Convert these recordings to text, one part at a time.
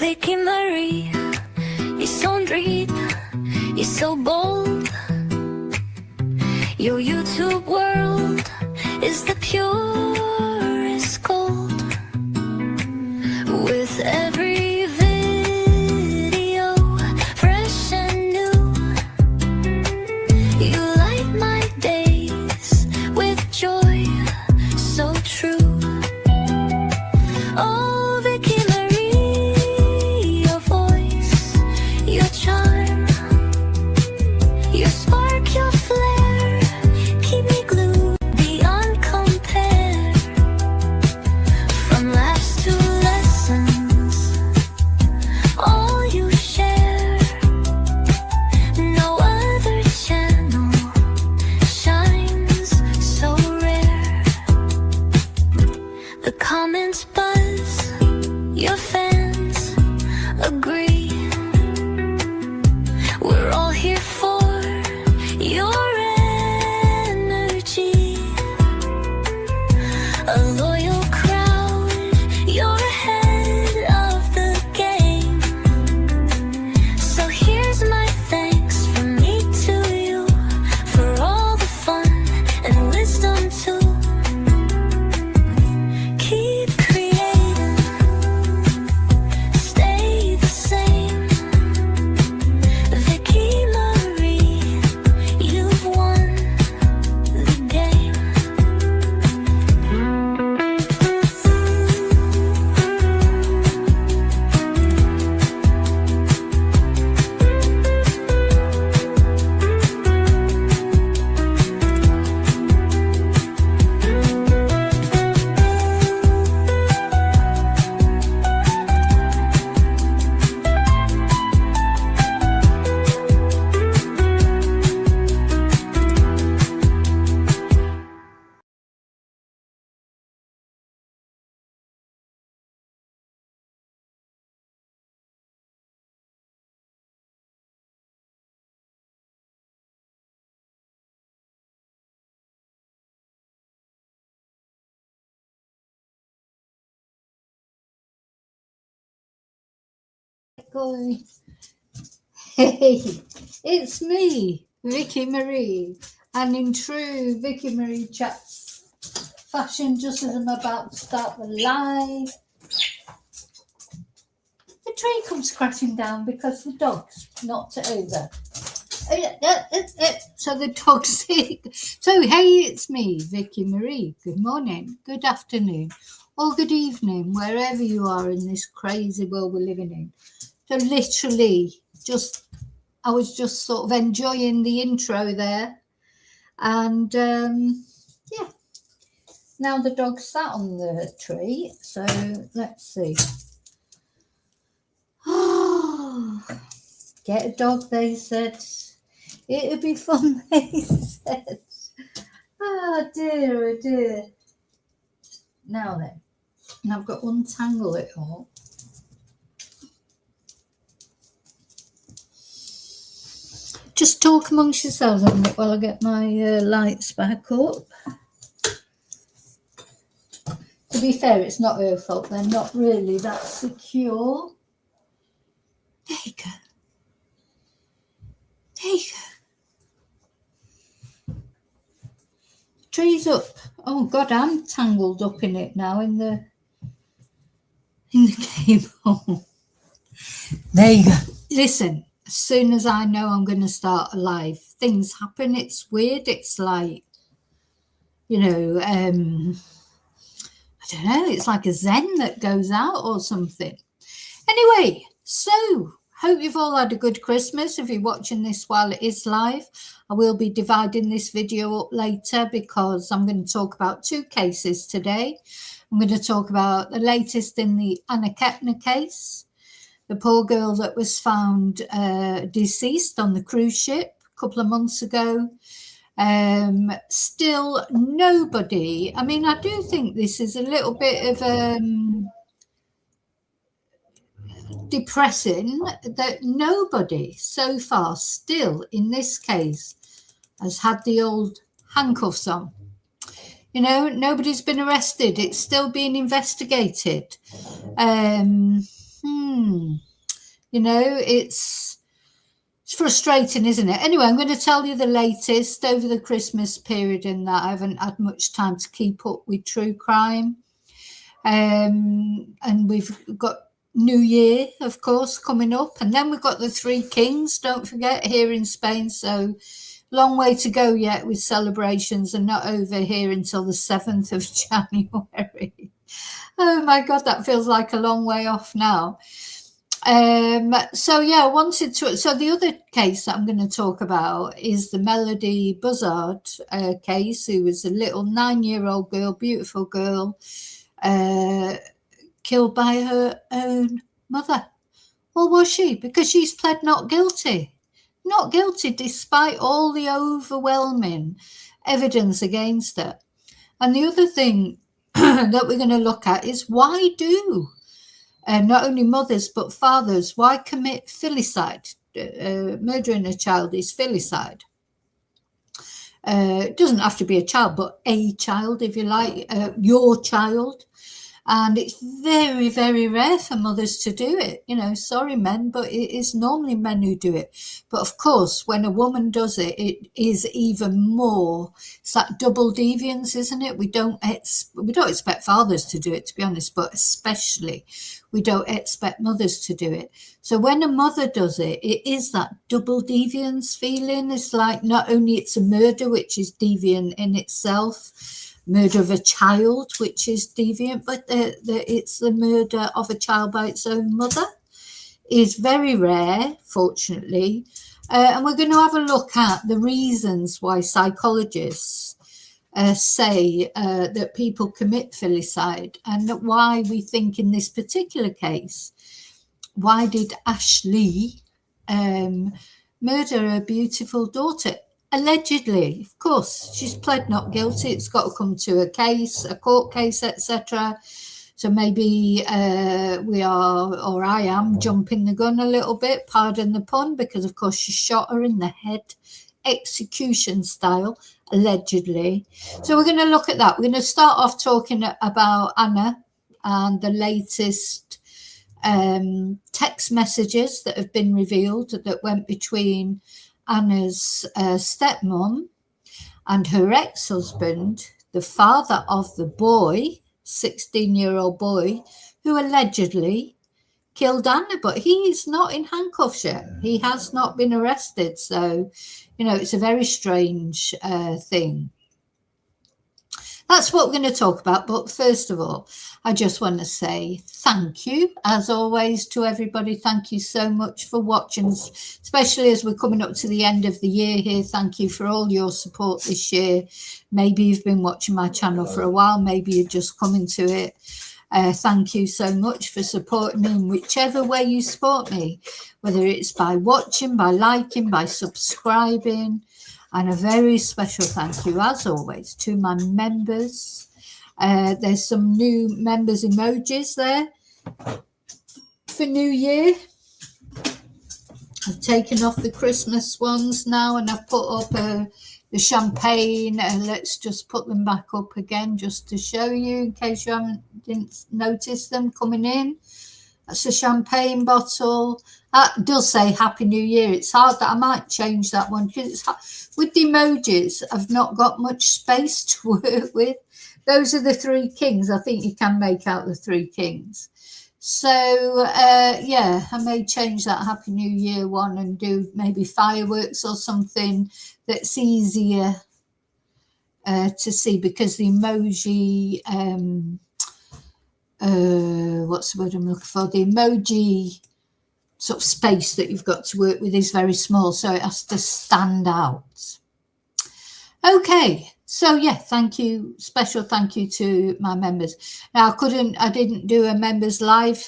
Vicky Marie, ils sont drôles, ils sont bold. Your YouTube world is the purest gold. With every video, fresh and new, you light my days with joy so true. Oh, Vicky Marie, your voice, your charm, your spark, your flair, keep me glued beyond compare. From laughs to lessons, all you share. No other channel shines so rare. The comments buzz, your fans agree. We're all here for your energy. A loyal crowd, you're ahead of the game. So here's my thanks from me to you for all the fun and wisdom too. Keep creating, stay the same. Vicky Marie, you've won the game. Going. Hey, it's me, Vicky Marie, and in true Vicky Marie Chats fashion, just as I'm about to start the live, the tree comes crashing down because the dog's knocked it over. So the dog's sick. So hey, it's me, Vicky Marie. Good morning, good afternoon, or good evening, wherever you are in this crazy world we're living in. So literally, I was just sort of enjoying the intro there, and yeah. Now the dog sat on the tree, so let's see. Get a dog, they said. It'd be fun, they said. Oh dear, oh dear. Now then, and I've got to untangle it all. Just talk amongst yourselves a minute while I get my lights back up. To be fair, it's not her fault. They're not really that secure. There you go. There you go. Tree's up. Oh God, I'm tangled up in it now in the cable. There you go. Listen. As soon as I know I'm going to start a live, things happen. It's weird. It's like, you know, I don't know. It's like a zen that goes out or something. Anyway, so hope you've all had a good Christmas. If you're watching this while it is live, I will be dividing this video up later because I'm going to talk about two cases today. I'm going to talk about the latest in the Anna Kepner case. The poor girl that was found deceased on the cruise ship a couple of months ago. Still nobody. I mean, I do think this is a little bit of depressing that nobody so far still in this case has had the old handcuffs on. You know, nobody's been arrested. It's still being investigated. You know, it's frustrating, isn't it? Anyway, I'm going to tell you the latest over the Christmas period, in that I haven't had much time to keep up with true crime. And we've got New Year, of course, coming up. And then we've got the Three Kings, don't forget, here in Spain. So long way to go yet with celebrations, and not over here until the 7th of January. Oh my God, that feels like a long way off now. So yeah, I wanted to. So the other case that I'm going to talk about is the Melodee Buzzard case, who was a little 9-year-old girl, beautiful girl, killed by her own mother. Well, was she? Because she's pled not guilty. Not guilty, despite all the overwhelming evidence against her. And the other thing that we're going to look at is, why do not only mothers but fathers, why commit filicide? Murdering a child is filicide. It doesn't have to be a child, but a child, if you like, your child. And it's very, very rare for mothers to do it. You know, sorry, men, but it is normally men who do it. But of course, when a woman does it, it is even more. It's that double deviance, isn't it? We don't expect fathers to do it, to be honest, but especially we don't expect mothers to do it. So when a mother does it, it is that double deviance feeling. It's like, not only it's a murder, which is deviant in itself, murder of a child, which is deviant, but it's the murder of a child by its own mother is very rare, fortunately. And we're going to have a look at the reasons why psychologists say that people commit filicide, and why we think in this particular case, why did Ashlee murder her beautiful daughter? Allegedly, of course, she's pled not guilty. It's got to come to a case, a court case, etc. So maybe we are, or I am, jumping the gun a little bit, pardon the pun, because of course she shot her in the head, execution style, allegedly. So we're going to look at that. We're going to start off talking about Anna and the latest text messages that have been revealed that went between Anna's stepmom and her ex-husband, the father of the boy, 16-year-old boy, who allegedly killed Anna, but he's not in handcuffs yet. He has not been arrested. So, you know, it's a very strange thing. That's what we're going to talk about. But first of all, I just want to say thank you, as always, to everybody. Thank you so much for watching, especially as we're coming up to the end of the year here. Thank you for all your support this year. Maybe you've been watching my channel for a while. Maybe you're just coming to it. Thank you so much for supporting me in whichever way you support me, whether it's by watching, by liking, by subscribing. And a very special thank you, as always, to my members. There's some new members emojis there for New Year. I've taken off the Christmas ones now, and I've put up the champagne. Let's just put them back up again just to show you, in case you didn't notice them coming in. That's a champagne bottle. That does say Happy New Year. It's hard that I might change that one, because it's hard. With the emojis, I've not got much space to work with. Those are the Three Kings. I think you can make out the Three Kings. So, yeah, I may change that Happy New Year one and do maybe fireworks or something that's easier to see, because the emoji, what's the word I'm looking for? The emoji sort of space that you've got to work with is very small, so it has to stand out. Okay, so yeah, thank you, special thank you to my members. Now I didn't do a members live,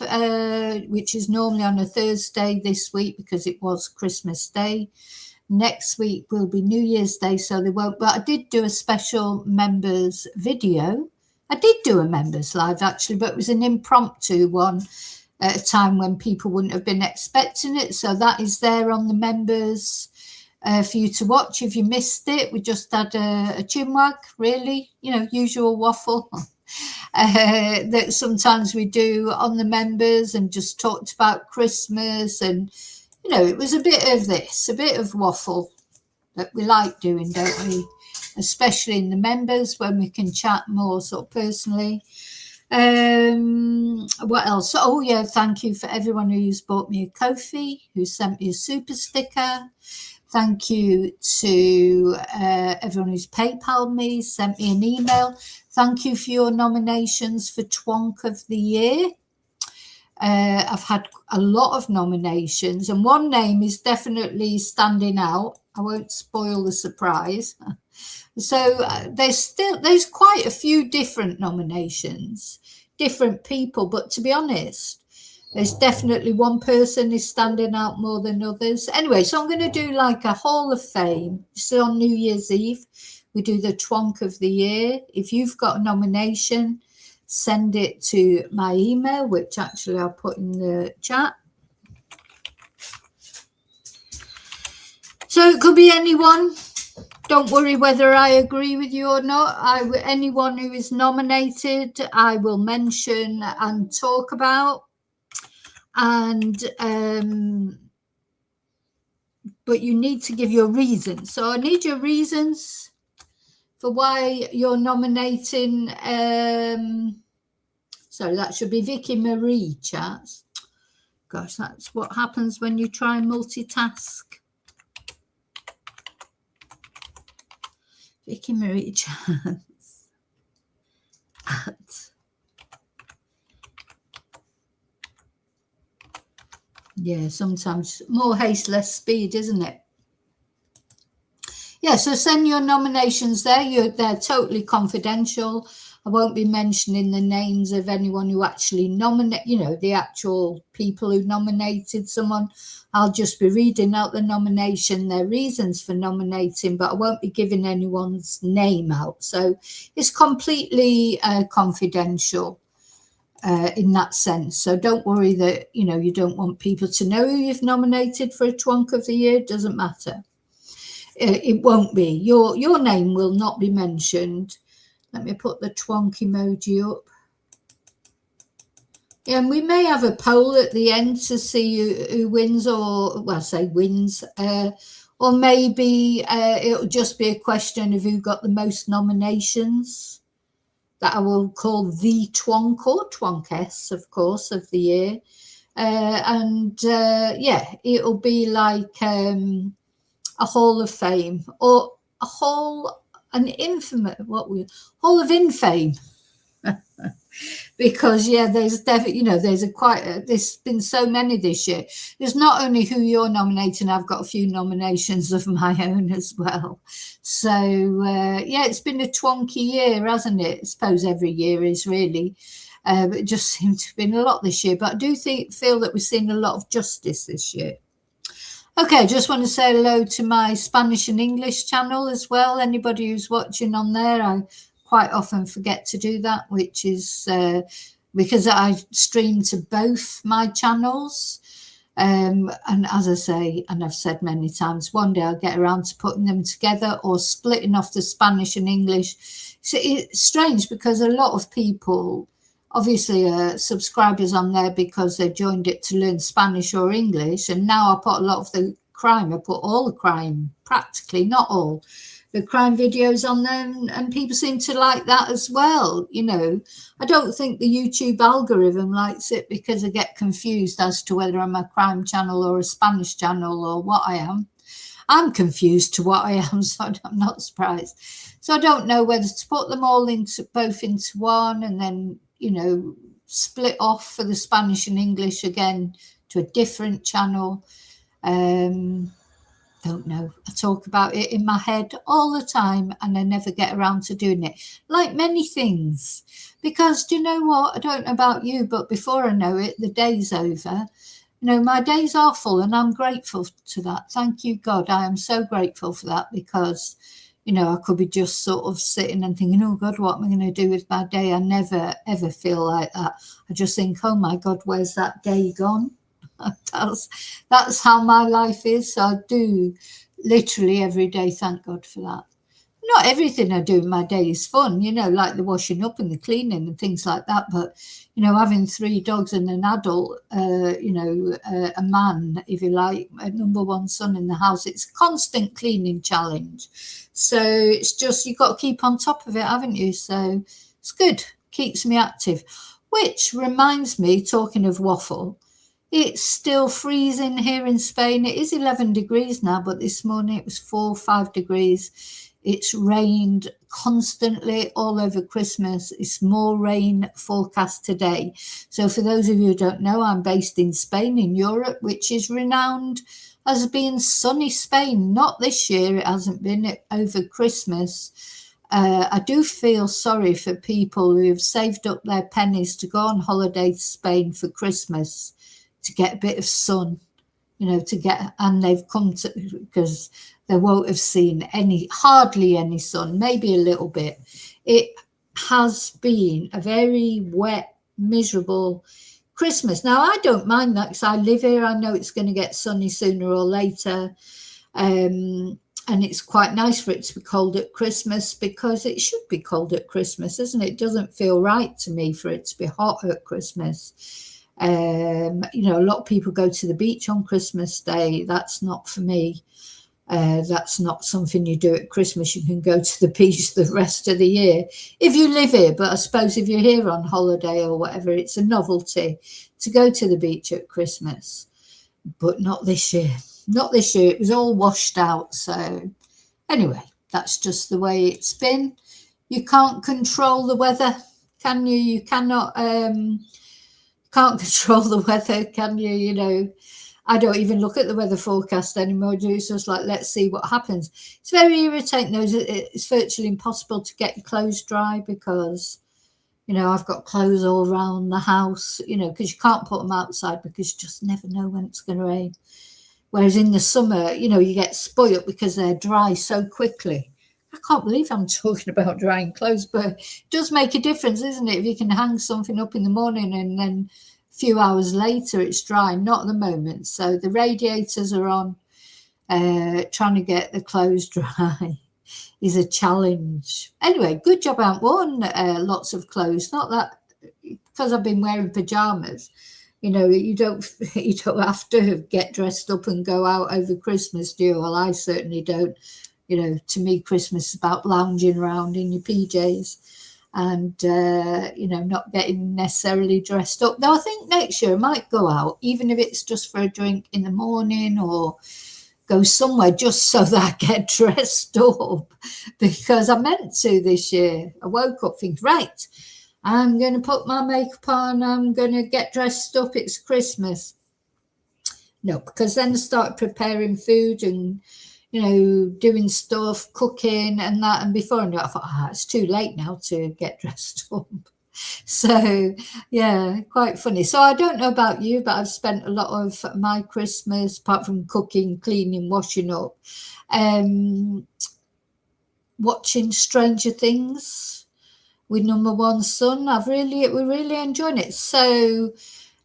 which is normally on a Thursday this week, because it was Christmas Day. Next week will be New Year's Day, so they won't, but I did do a special members video. I did do a members live actually, but it was an impromptu one at a time when people wouldn't have been expecting it. So that is there on the members for you to watch if you missed it. We just had a chinwag, really, you know, usual waffle. that sometimes we do on the members, and just talked about Christmas, and you know, it was a bit of this, a bit of waffle that we like doing, don't we? Especially in the members when we can chat more sort of personally. What else? Oh yeah, thank you for everyone who's bought me a Ko-fi, who sent me a super sticker. Thank you to everyone who's PayPal me, sent me an email. Thank you for your nominations for Twonk of the Year. I've had a lot of nominations, and one name is definitely standing out. I won't spoil the surprise. So there's quite a few different nominations, different people, but to be honest, there's definitely one person is standing out more than others. Anyway, so I'm going to do like a Hall of Fame. So on New Year's Eve, we do the Twonk of the Year. If you've got a nomination, send it to my email, which actually I'll put in the chat. So it could be anyone. Don't worry whether I agree with you or not. Anyone who is nominated, I will mention and talk about. And but you need to give your reasons. So I need your reasons for why you're nominating. Sorry, that should be Vicky Marie, chats. Gosh, that's what happens when you try and multitask. Vicky Marie chats. Yeah, sometimes more haste, less speed, isn't it? Yeah, so send your nominations there. They're totally confidential. I won't be mentioning the names of anyone who actually nominate, you know, the actual people who nominated someone. I'll just be reading out the nomination, their reasons for nominating, but I won't be giving anyone's name out. So it's completely confidential in that sense. So don't worry that, you know, you don't want people to know who you've nominated for a Twonk of the Year. It doesn't matter. It won't be. Your name will not be mentioned. Let me put the Twonk emoji up. Yeah, and we may have a poll at the end to see who wins, or, well, I say wins, or maybe it'll just be a question of who got the most nominations, that I will call the Twonk, or Twonkess, of course, of the year. Yeah, it'll be like a Hall of Fame, or a Hall of Infame. Because yeah, there's definitely, you know, there's been so many this year. There's not only who you're nominating, I've got a few nominations of my own as well. So yeah, it's been a twonky year, hasn't it? I suppose every year is really, but it just seemed to have been a lot this year. But I do feel that we've seen a lot of justice this year. Okay, just want to say hello to my Spanish and English channel as well. Anybody who's watching on there, I quite often forget to do that, which is because I stream to both my channels. And as I say, and I've said many times, one day I'll get around to putting them together or splitting off the Spanish and English. So it's strange because a lot of people obviously are subscribers on there because they joined it to learn Spanish or English. And now I put a lot of the crime, I put all the crime, practically, not all, the crime videos on them, and people seem to like that as well. You know, I don't think the YouTube algorithm likes it because I get confused as to whether I'm a crime channel or a Spanish channel or what I am. I'm confused to what I am, so I'm not surprised. So I don't know whether to put them all both into one and then, you know, split off for the Spanish and English again to a different channel. Don't know. I talk about it in my head all the time and I never get around to doing it, like many things, because do you know what? I don't know about you, but before I know it, the day's over. You know, my days are full and I'm grateful to that. Thank you, God. I am so grateful for that, because, you know, I could be just sort of sitting and thinking, oh God, what am I going to do with my day? I never, ever feel like that. I just think, oh my God, where's that day gone? That's how my life is. So I do literally every day thank God for that. not everything I do in my day is fun, you know, like the washing up and the cleaning and things like that. But, you know, having 3 dogs and an adult, you know, a man, if you like, a number one son in the house, it's a constant cleaning challenge. So it's just, you've got to keep on top of it, haven't you? So it's good, keeps me active. Which reminds me, talking of waffle, it's still freezing here in Spain. It is 11 degrees now, but this morning it was 4 or 5 degrees. It's rained constantly all over Christmas. It's more rain forecast today. So for those of you who don't know, I'm based in Spain, in Europe, which is renowned as being sunny Spain. Not this year, it hasn't been over Christmas. I do feel sorry for people who have saved up their pennies to go on holiday to Spain for Christmas to get a bit of sun, you know, and they've come to, because they won't have seen hardly any sun, maybe a little bit. It has been a very wet, miserable Christmas. Now, I don't mind that because I live here. I know it's going to get sunny sooner or later. And it's quite nice for it to be cold at Christmas, because it should be cold at Christmas, isn't it? It doesn't feel right to me for it to be hot at Christmas. You know, a lot of people go to the beach on Christmas Day. That's not for me. That's not something you do at Christmas. You can go to the beach the rest of the year if you live here. But I suppose if you're here on holiday or whatever, it's a novelty to go to the beach at Christmas. But not this year. Not this year. It was all washed out. So anyway, that's just the way it's been. You can't control the weather, can you? You cannot can't control the weather, can you? You know, I don't even look at the weather forecast anymore. It's just like, let's see what happens. It's very irritating though. It's virtually impossible to get your clothes dry because, you know, I've got clothes all around the house, you know, because you can't put them outside because you just never know when it's going to rain. Whereas in the summer, you know, you get spoilt because they're dry so quickly. I can't believe I'm talking about drying clothes, but it does make a difference, isn't it? If you can hang something up in the morning and then a few hours later it's dry, not at the moment. So the radiators are on, trying to get the clothes dry is a challenge. Anyway, good job I haven't worn lots of clothes. Not that, because I've been wearing pajamas. You know, you don't have to get dressed up and go out over Christmas, do you? Well, I certainly don't. You know, to me, Christmas is about lounging around in your PJs and, you know, not getting necessarily dressed up. Though I think next year I might go out, even if it's just for a drink in the morning or go somewhere just so that I get dressed up, because I meant to this year. I woke up thinking, right, I'm going to put my makeup on, I'm going to get dressed up, it's Christmas. No, because then I started preparing food and, you know, doing stuff, cooking and that. And before I knew it, I thought, it's too late now to get dressed up. So, yeah, quite funny. So I don't know about you, but I've spent a lot of my Christmas, apart from cooking, cleaning, washing up, watching Stranger Things with number one son. We're really enjoying it. So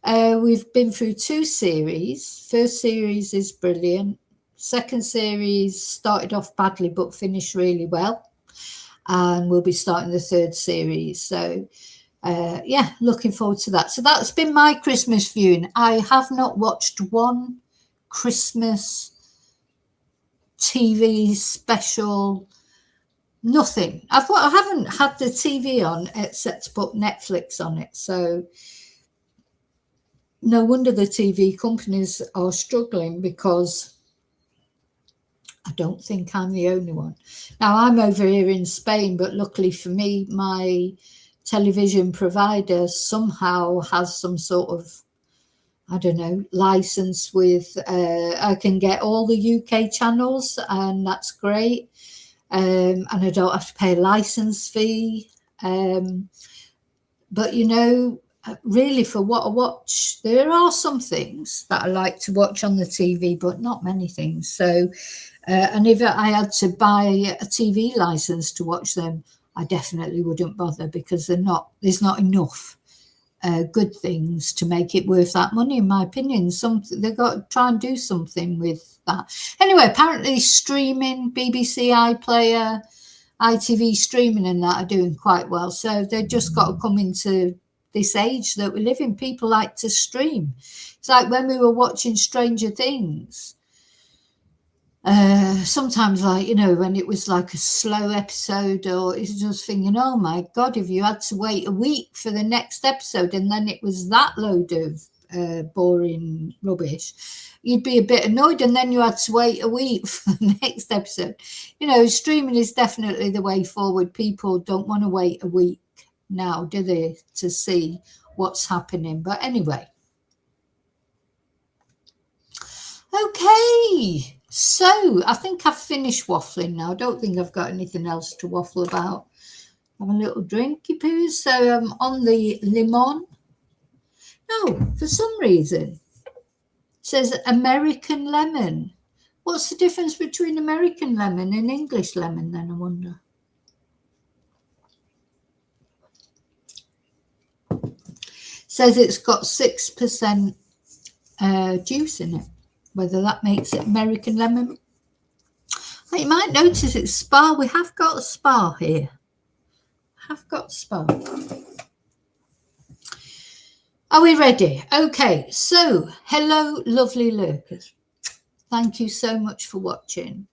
we've been through 2 series. First series is brilliant. Second series started off badly but finished really well, and we'll be starting the 3rd series. So yeah, looking forward to that. So that's been my Christmas viewing. I have not watched one Christmas TV special, nothing. I haven't had the TV on except to put Netflix on it. So no wonder the TV companies are struggling, because I don't think I'm the only one. Now, I'm over here in Spain, but luckily for me, my television provider somehow has some sort of, I don't know, license with, I can get all the UK channels, and that's great. And I don't have to pay a license fee. But, you know, really for what I watch, there are some things that I like to watch on the TV, but not many things. So, and if I had to buy a TV license to watch them, I definitely wouldn't bother, because there's not enough good things to make it worth that money, in my opinion. They've got to try and do something with that. Anyway, apparently streaming, BBC iPlayer, ITV streaming and that are doing quite well. So they've just got to come into this age that we live in. People like to stream. It's like when we were watching Stranger Things. Sometimes, like, you know, when it was like a slow episode, or it's just thinking, oh my God, if you had to wait a week for the next episode and then it was that load of boring rubbish, you'd be a bit annoyed, and then you had to wait a week for the next episode. You know, streaming is definitely the way forward. People don't want to wait a week now, do they, to see what's happening? But anyway. Okay, so I think I've finished waffling now. I don't think I've got anything else to waffle about. Have a little drinky poo. So I'm on the lemon. No, for some reason it says American lemon. What's the difference between American lemon and English lemon then, I wonder? Says it's got 6% juice in it. Whether that makes it American lemon. You might notice it's Spa. We have got a Spa here. Have got Spa. Are we ready? Okay, so hello, lovely lurkers. Thank you so much for watching.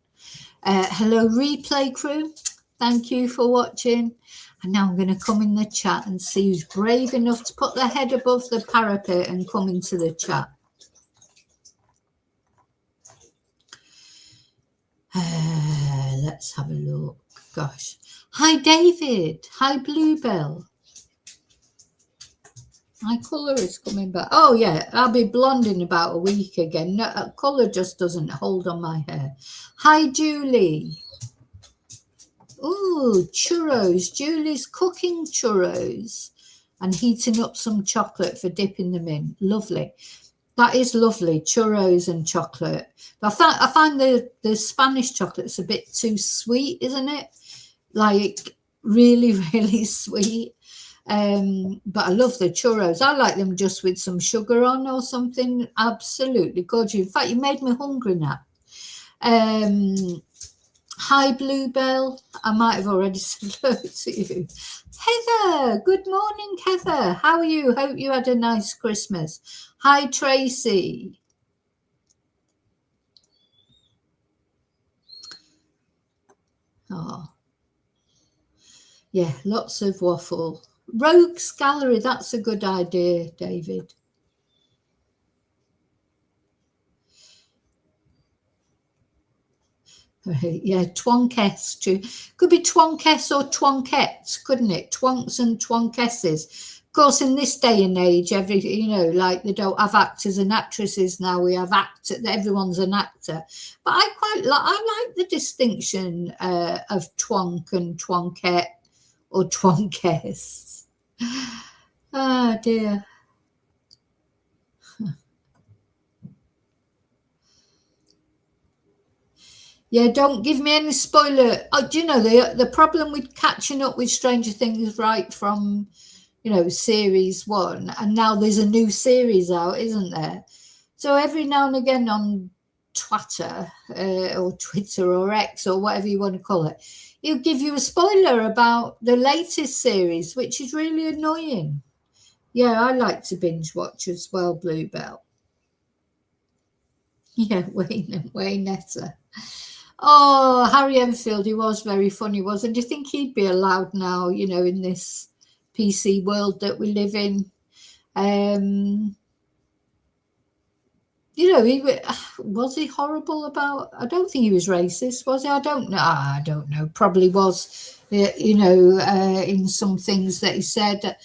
Hello, replay crew. Thank you for watching. And now I'm going to come in the chat and see who's brave enough to put their head above the parapet and come into the chat. Let's have a look. Gosh. Hi, David. Hi, Bluebell. My colour is coming back. Oh, yeah. I'll be blonde in about a week again. No, colour just doesn't hold on my hair. Hi, Julie. Oh, churros. Julie's cooking churros and heating up some chocolate for dipping them in. Lovely. That is lovely, churros and chocolate. But I find the Spanish chocolate's a bit too sweet, isn't it? Like really, really sweet. But I love the churros. I like them just with some sugar on or something. Absolutely gorgeous. In fact, you made me hungry now. Hi, Bluebell. I might have already said hello to you. Heather, good morning, Heather. How are you? Hope you had a nice Christmas. Hi, Tracy. Oh, yeah, lots of waffle. Rogues Gallery, that's a good idea, David. Right, yeah, twonkess. Could be twonkess or twonkettes, couldn't it? Twonks and twonkesses. Of course, in this day and age, like they don't have actors and actresses now. We have everyone's an actor. But I like the distinction of twonk and twonkette or twonkess. Ah, dear. Yeah, don't give me any spoiler. Do you know the problem with catching up with Stranger Things right from, series 1, and now there's a new series out, isn't there? So every now and again on Twitter or Twitter or X or whatever you want to call it, he'll give you a spoiler about the latest series, which is really annoying. Yeah, I like to binge watch as well, Bluebell. Yeah, Waynetta. Oh, Harry Enfield, he was very funny, wasn't he? Do you think he'd be allowed now, in this PC world that we live in? Was he horrible about? I don't think he was racist, was he? I don't know. I don't know. Probably was, in some things that he said.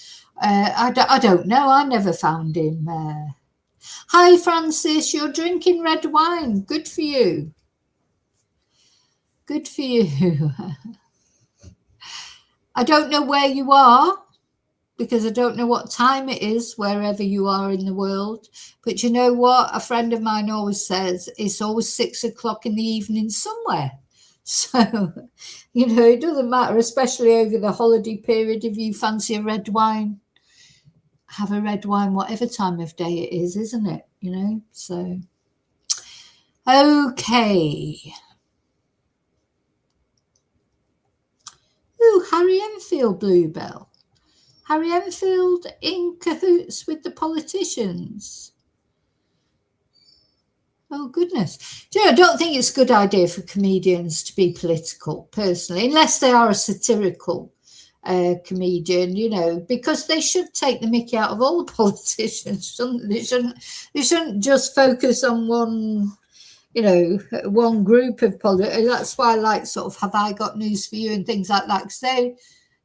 I don't know. I never found him. Hi, Francis. You're drinking red wine. Good for you. Good for you. I don't know where you are because I don't know what time it is wherever you are in the world. But you know what? A friend of mine always says it's always 6 o'clock in the evening somewhere. So, it doesn't matter, especially over the holiday period. If you fancy a red wine, have a red wine, whatever time of day it is, isn't it? So, okay. Enfield Bluebell? Harry Enfield in cahoots with the politicians? Oh, goodness. Do you know, I don't think it's a good idea for comedians to be political, personally, unless they are a satirical comedian, you know, because they should take the mickey out of all the politicians, shouldn't they? They shouldn't just focus on one, you know, one group of politicians. That's why I like sort of Have I Got News for You and things like that,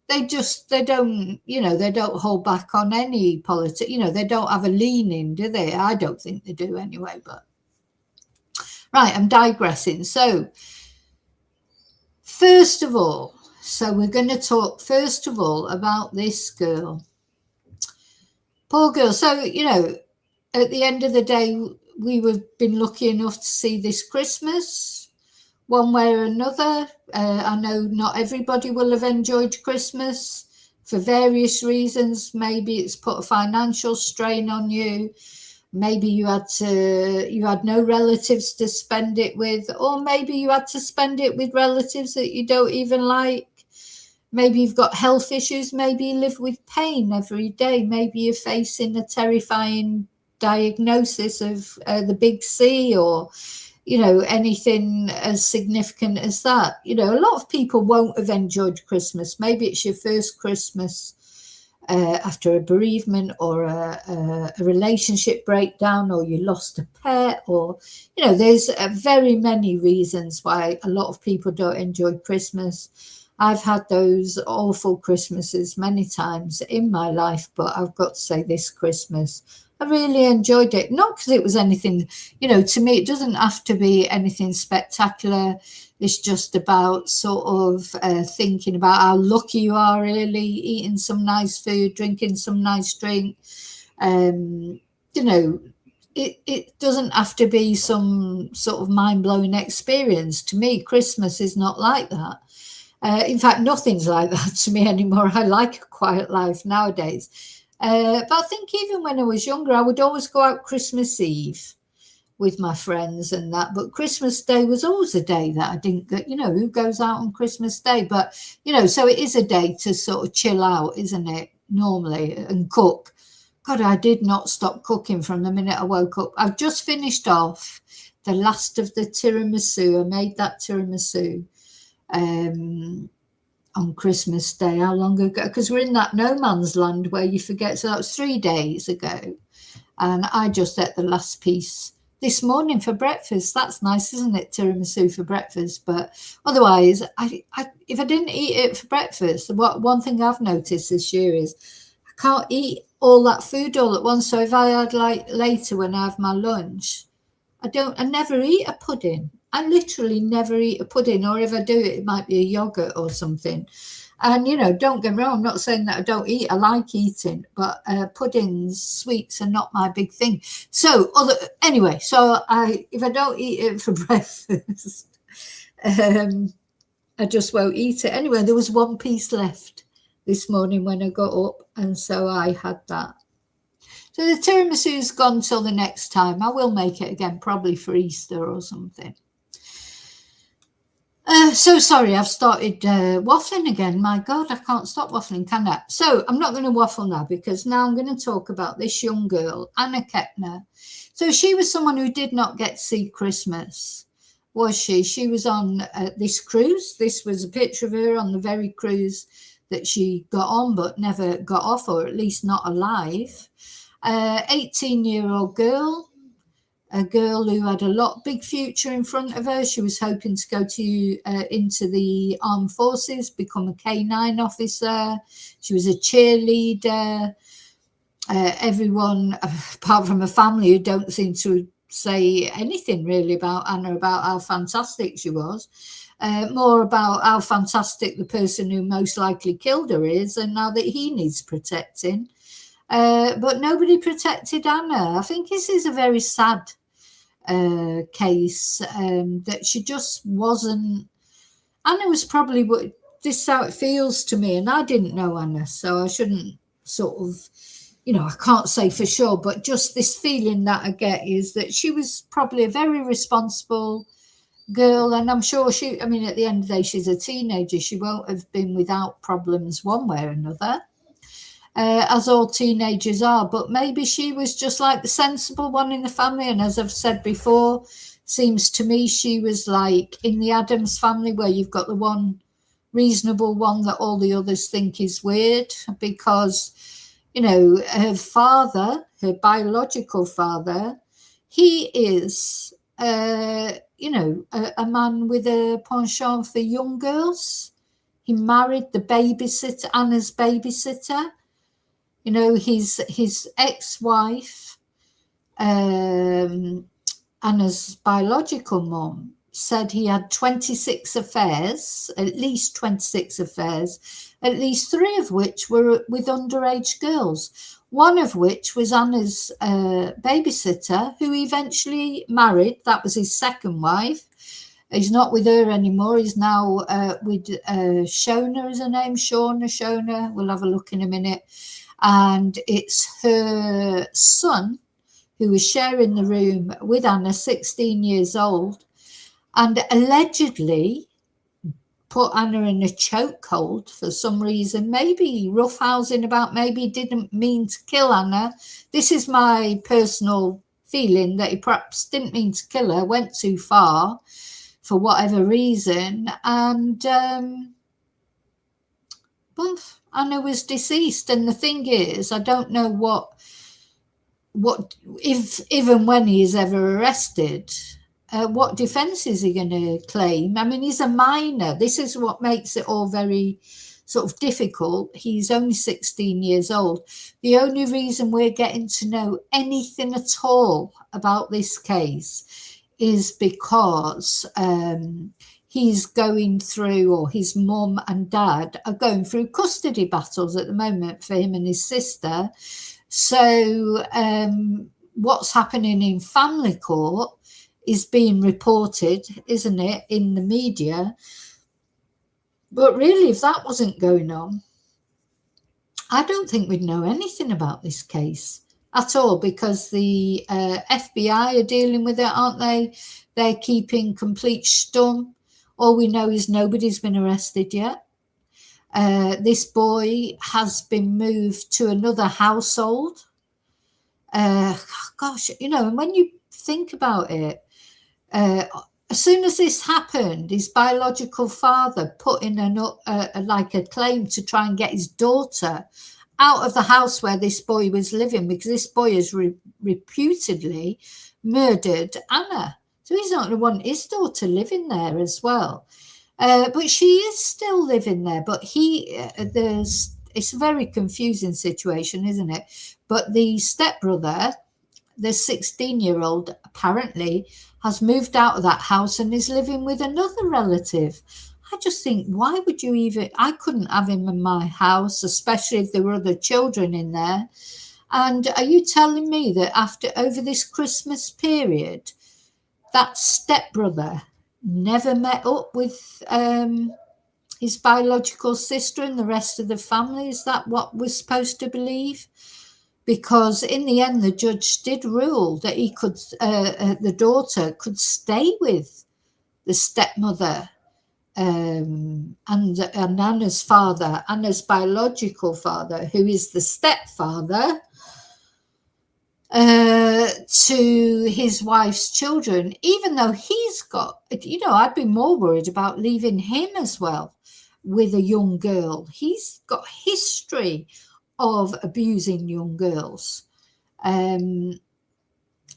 because they don't, you know, they don't hold back on any politics, you know, they don't have a leaning, do they? I don't think they do anyway, but right, I'm digressing. So first of all, so we're going to talk first of all about this girl. Poor girl. So, you know, at the end of the day, we've been lucky enough to see this Christmas one way or another. I know not everybody will have enjoyed Christmas for various reasons. Maybe it's put a financial strain on you. Maybe you had no relatives to spend it with, or maybe you had to spend it with relatives that you don't even like. Maybe you've got health issues. Maybe you live with pain every day. Maybe you're facing a terrifying diagnosis of the big C, or, you know, anything as significant as that. You know, a lot of people won't have enjoyed Christmas. Maybe it's your first Christmas after a bereavement, or a relationship breakdown, or you lost a pet, or, you know, there's very many reasons why a lot of people don't enjoy Christmas. I've had those awful Christmases many times in my life, but I've got to say this Christmas, I really enjoyed it. Not because it was anything, you know, to me, it doesn't have to be anything spectacular. It's just about sort of thinking about how lucky you are, really, eating some nice food, drinking some nice drink. You know, it doesn't have to be some sort of mind-blowing experience. To me, Christmas is not like that. In fact, nothing's like that to me anymore. I like a quiet life nowadays. But I think even when I was younger, I would always go out Christmas Eve with my friends and that. But Christmas Day was always a day that I didn't get, you know, who goes out on Christmas Day? But, you know, so it is a day to sort of chill out, isn't it, normally, and cook. God, I did not stop cooking from the minute I woke up. I've just finished off the last of the tiramisu. I made that tiramisu on Christmas Day. How long ago? Because we're in that no man's land where you forget. So that was 3 days ago. And I just ate the last piece this morning for breakfast. That's nice, isn't it? Tiramisu for breakfast. But otherwise, if I didn't eat it for breakfast, one thing I've noticed this year is I can't eat all that food all at once. So if I had, like, later when I have my lunch, I never eat a pudding. I literally never eat a pudding, or if I do, it might be a yogurt or something. And, you know, don't get me wrong, I'm not saying that I don't eat. I like eating, but puddings, sweets are not my big thing. So anyway, so if I don't eat it for breakfast, I just won't eat it. Anyway, there was one piece left this morning when I got up, and so I had that. So the tiramisu's gone till the next time. I will make it again, probably for Easter or something. So sorry, I've started waffling again. My God, I can't stop waffling, can I? So I'm not going to waffle now, because now I'm going to talk about this young girl, Anna Kepner. So she was someone who did not get to see Christmas, was she? She was on this cruise. This was a picture of her on the very cruise that she got on but never got off, or at least not alive. 18-year-old girl. A girl who had a big future in front of her. She was hoping to go into the armed forces, become a K9 officer. She was a cheerleader. Everyone, apart from her family, who don't seem to say anything really about Anna, about how fantastic she was, more about how fantastic the person who most likely killed her is, and now that he needs protecting. But nobody protected Anna. I think this is a very sad case, that she just wasn't. Anna was probably this is how it feels to me, and I didn't know Anna, so I shouldn't sort of, you know, I can't say for sure, but just this feeling that I get is that she was probably a very responsible, girl, and I'm sure she, I mean, at the end of the day, she's a teenager. She won't have been without problems one way or another, as all teenagers are. But maybe she was just like the sensible one in the family. And as I've said before, seems to me she was like in the Addams family, where you've got the one reasonable one that all the others think is weird, because, you know, her father, her biological father, he is, you know, a man with a penchant for young girls. He married the babysitter, Anna's babysitter. You know, his ex-wife, Anna's biological mum, said he had 26 affairs, at least 26 affairs, at least 3 of which were with underage girls, one of which was Anna's babysitter, who he eventually married. That was his second wife. He's not with her anymore. He's now with Shona, is her name? Shona. We'll have a look in a minute. And it's her son who was sharing the room with Anna, 16 years old, and allegedly put Anna in a chokehold for some reason, maybe roughhousing about, maybe he didn't mean to kill Anna. This is my personal feeling, that he perhaps didn't mean to kill her, went too far for whatever reason, and well, Anna was deceased. And the thing is, I don't know what if even when he is ever arrested, what defense is he going to claim? I mean, he's a minor. This is what makes it all very sort of difficult. He's only 16 years old. The only reason we're getting to know anything at all about this case is because he's going through, or his mum and dad are going through custody battles at the moment for him and his sister. So what's happening in family court is being reported, isn't it, in the media? But really, if that wasn't going on, I don't think we'd know anything about this case at all, because the FBI are dealing with it, aren't they? They're keeping complete stum. All we know is nobody's been arrested yet. This boy has been moved to another household. Gosh, you know, and when you think about it, as soon as this happened, his biological father put in like a claim to try and get his daughter out of the house where this boy was living, because this boy has reputedly murdered Anna. So he's not going to want his daughter living there as well. But she is still living there. But it's a very confusing situation, isn't it? But the stepbrother, the 16-year-old, apparently has moved out of that house and is living with another relative. I just think, why would you even? I couldn't have him in my house, especially if there were other children in there. And are you telling me that over this Christmas period, that stepbrother never met up with his biological sister and the rest of the family? Is that what we're supposed to believe? Because in the end, the judge did rule that he could, the daughter could stay with the stepmother and Anna's father, Anna's biological father, who is the stepfather to his wife's children, even though he's got, you know, I'd be more worried about leaving him as well with a young girl. He's got history of abusing young girls.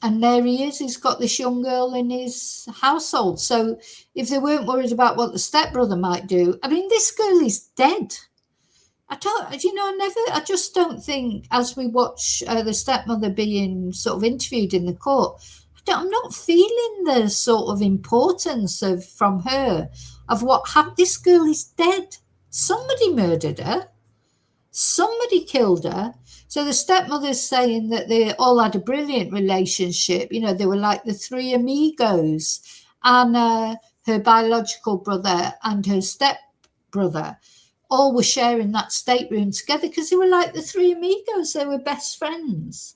And there he is, he's got this young girl in his household. So if they weren't worried about what the stepbrother might do, I mean, this girl is dead. I just don't think, as we watch the stepmother being sort of interviewed in the court, I'm not feeling the sort of importance from her of what happened. This girl is dead. Somebody murdered her. Somebody killed her. So the stepmother's saying that they all had a brilliant relationship. You know, they were like the 3 amigos. Anna, her biological brother, and her stepbrother all were sharing that stateroom together because they were like the 3 amigos. They were best friends.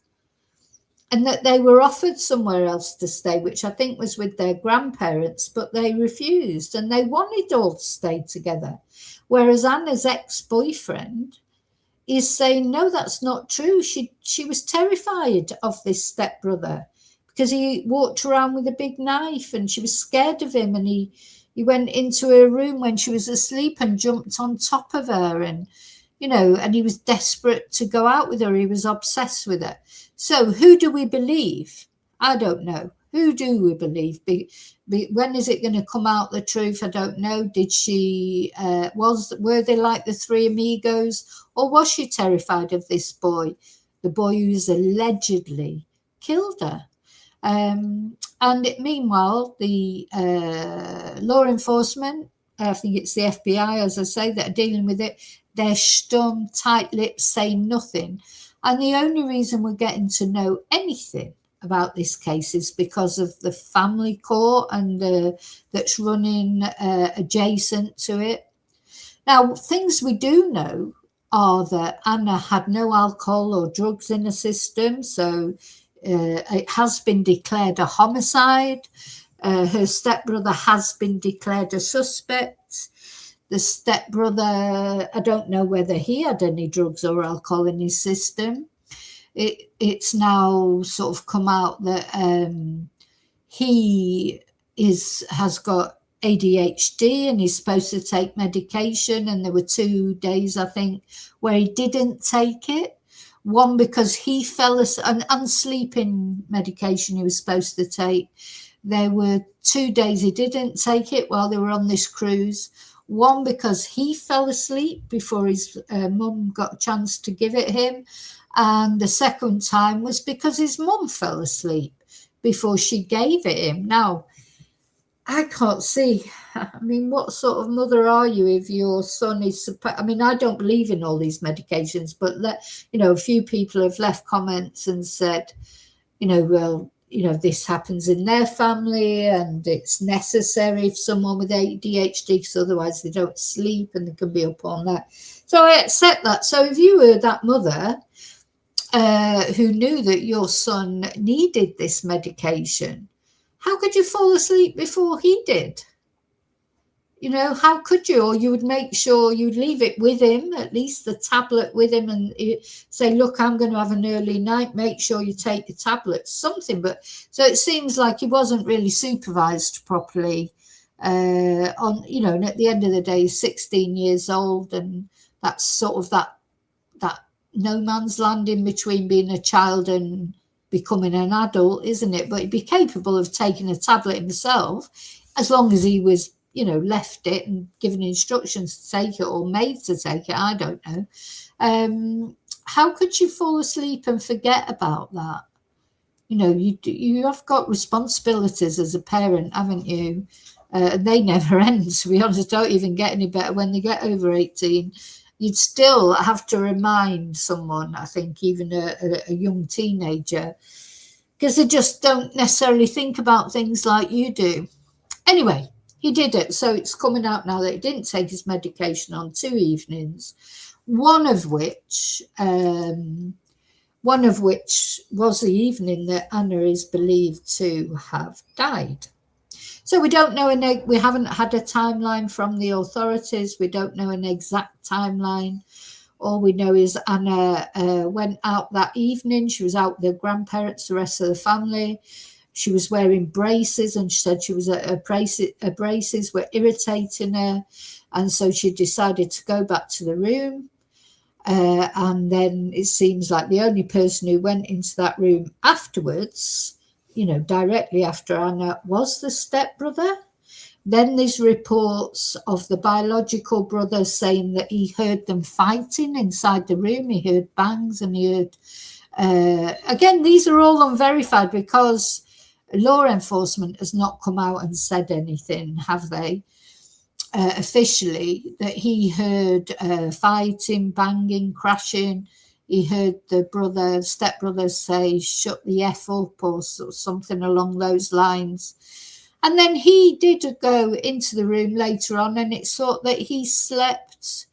and that they were offered somewhere else to stay, which I think was with their grandparents, but they refused, and they wanted all to stay together. Whereas Anna's ex-boyfriend is saying, no, that's not true. She was terrified of this stepbrother because he walked around with a big knife, and she was scared of him, and he went into her room when she was asleep and jumped on top of her, and and he was desperate to go out with her. He was obsessed with her. So who do we believe? I don't know. Who do we believe? When is it going to come out, the truth? I don't know. Did she, were they like the three amigos, or was she terrified of this boy, the boy who's allegedly killed her? And meanwhile, the law enforcement, I think it's the FBI, as I say, that are dealing with it, they're stunned, tight-lipped, saying nothing. And the only reason we're getting to know anything about this case is because of the family court and that's running adjacent to it. Now, things we do know are that Anna had no alcohol or drugs in the system, so it has been declared a homicide. Her stepbrother has been declared a suspect. The stepbrother, I don't know whether he had any drugs or alcohol in his system. It's now sort of come out that he has got ADHD and he's supposed to take medication, and there were 2 days, I think, where he didn't take it. One because he fell asleep, and sleeping medication he was supposed to take. There were 2 days he didn't take it while they were on this cruise. One because he fell asleep before his mum got a chance to give it him. And the second time was because his mum fell asleep before she gave it him. Now, I can't see. I mean, what sort of mother are you if your son is... I mean, I don't believe in all these medications, but, a few people have left comments and said, well, this happens in their family and it's necessary for someone with ADHD because otherwise they don't sleep and they can be up all night. So I accept that. So if you were that mother who knew that your son needed this medication, how could you fall asleep before he did? How could you? Or you would make sure you'd leave it with him, at least the tablet with him, and say, look, I'm going to have an early night. Make sure you take the tablet, something. But so it seems like he wasn't really supervised properly and at the end of the day, he's 16 years old, and that's sort of that no man's land in between being a child and becoming an adult, isn't it? But he'd be capable of taking a tablet himself as long as he was left it and given instructions to take it or made to take it. I don't know. How could you fall asleep and forget about that? You have got responsibilities as a parent, haven't you? And they never end, to be honest. Don't even get any better when they get over 18. You'd still have to remind someone, I think, even a young teenager, because they just don't necessarily think about things like you do. Anyway, he did it. So it's coming out now that he didn't take his medication on 2 evenings, one of which was the evening that Anna is believed to have died. So we don't know, we haven't had a timeline from the authorities. We don't know an exact timeline. All we know is Anna went out that evening. She was out with her grandparents, the rest of the family. She was wearing braces, and she said her braces were irritating her. And so she decided to go back to the room. And then it seems like the only person who went into that room afterwards, directly after Anna, was the stepbrother. Then there's reports of the biological brother saying that he heard them fighting inside the room. He heard bangs and he heard... again, these are all unverified because law enforcement has not come out and said anything, have they? Officially, that he heard fighting, banging, crashing. He heard the stepbrother say, shut the F up, or something along those lines. And then he did go into the room later on, and it's thought that he slept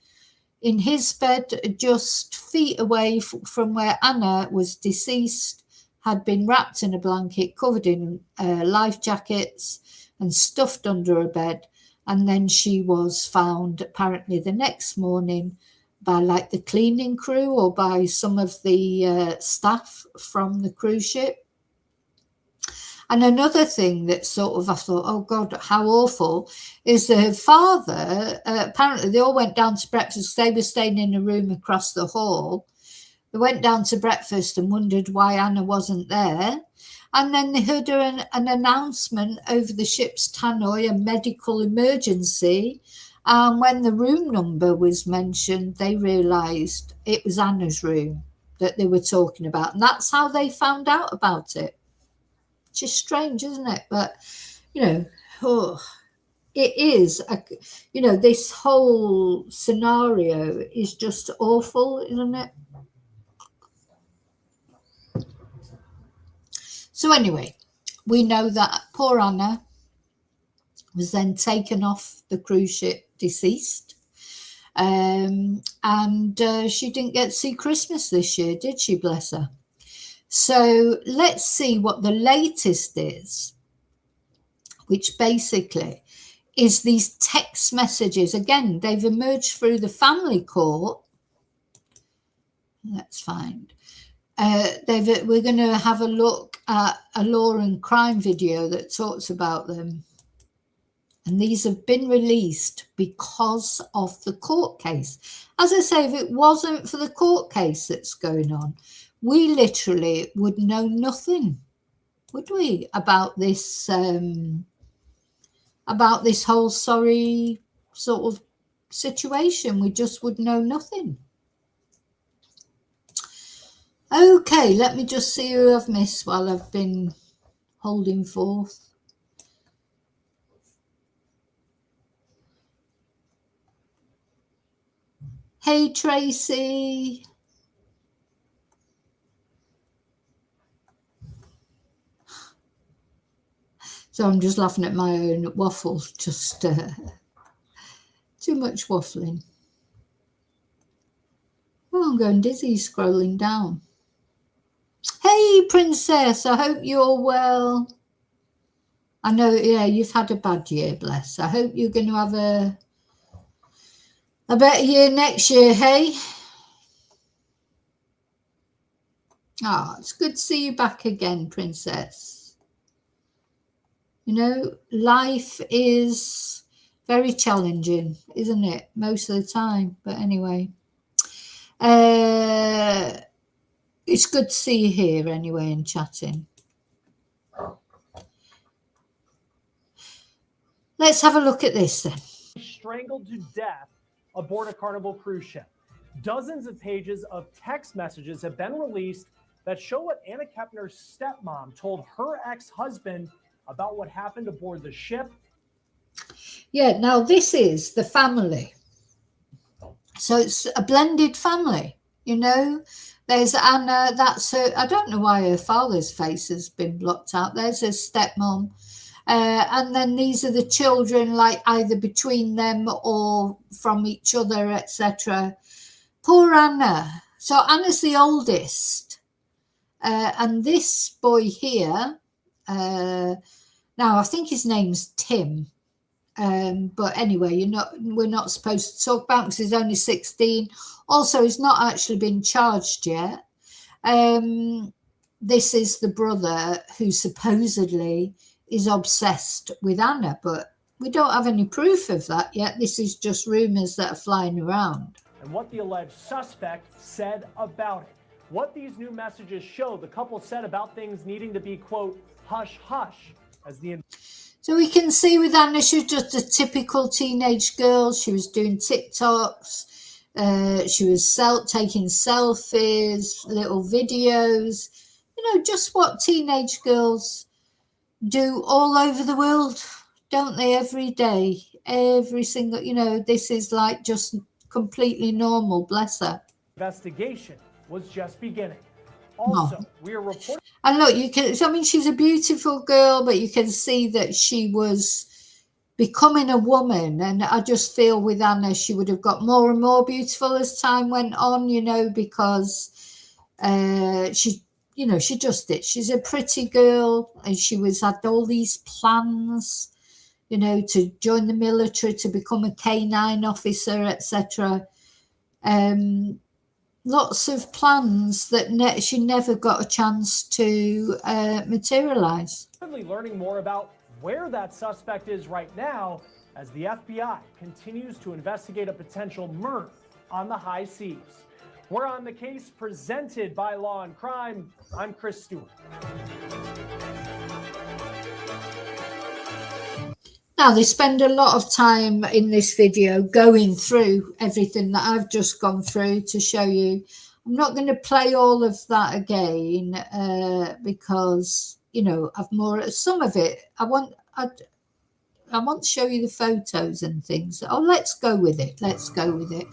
in his bed just feet away from where Anna was deceased, had been wrapped in a blanket, covered in life jackets and stuffed under a bed. And then she was found apparently the next morning by like the cleaning crew or by some of the staff from the cruise ship. And another thing that sort of I thought, oh God, how awful, is the father, apparently they all went down to breakfast. They were staying in a room across the hall. They went down to breakfast and wondered why Anna wasn't there. And then they heard an announcement over the ship's tannoy, a medical emergency. And when the room number was mentioned, they realised it was Anna's room that they were talking about. And that's how they found out about it. Which is strange, isn't it? But, it is, this whole scenario is just awful, isn't it? So anyway, we know that poor Anna was then taken off the cruise ship deceased. And she didn't get to see Christmas this year, did she, bless her? So let's see what the latest is, which basically is these text messages. Again, they've emerged through the family court. Let's find. We're going to have a look at a law and crime video that talks about them. And these have been released because of the court case. As I say, if it wasn't for the court case that's going on, we literally would know nothing, would we, about this whole sorry sort of situation. We just would know nothing. Okay, let me just see who I've missed while I've been holding forth. Hey, Tracy. So I'm just laughing at my own waffle, just too much waffling. Oh, I'm going dizzy scrolling down. Hey, Princess, I hope you're well. I know, yeah, you've had a bad year, bless. I hope you're going to have a better year next year, hey? Ah, it's good to see you back again, Princess. Life is very challenging, isn't it? Most of the time. But anyway, it's good to see you here anyway and chatting. Let's have a look at this then. Strangled to death aboard a Carnival cruise ship. Dozens of pages of text messages have been released that show what Anna Kepner's stepmom told her ex-husband about what happened aboard the ship. Yeah, now this is the family. So it's a blended family, There's Anna, that's her. I don't know why her father's face has been blocked out. There's her stepmom. And then these are the children, like either between them or from each other, etc. Poor Anna. So Anna's the oldest. And this boy here, now I think his name's Tim. But anyway, we're not supposed to talk about him because he's only 16. Also, he's not actually been charged yet. This is the brother who supposedly is obsessed with Anna, but we don't have any proof of that yet. This is just rumors that are flying around. And what the alleged suspect said about it. What these new messages show, the couple said about things needing to be, quote, hush, hush, as the... So we can see with Anna, she's just a typical teenage girl. She was doing TikToks. She was taking selfies, little videos, just what teenage girls do all over the world, don't they? Every day, every single, this is like just completely normal, bless her. Investigation was just beginning. Also, we are reporting. And look, she's a beautiful girl, but you can see that she was becoming a woman. And I just feel with Anna, she would have got more and more beautiful as time went on, because she you know, she just did. She's a pretty girl, and she had all these plans, you know, to join the military, to become a K-9 officer, etc. Lots of plans that she never got a chance to materialize. Learning more about where that suspect is right now as the FBI continues to investigate a potential murder on the high seas. We're on the case presented by Law and Crime. I'm Chris Stewart. Now, they spend a lot of time in this video going through everything that I've just gone through to show you. I'm not going to play all of that again because, you know, some of it, I want to show you the photos and things. Oh, let's go with it. Let's go with it.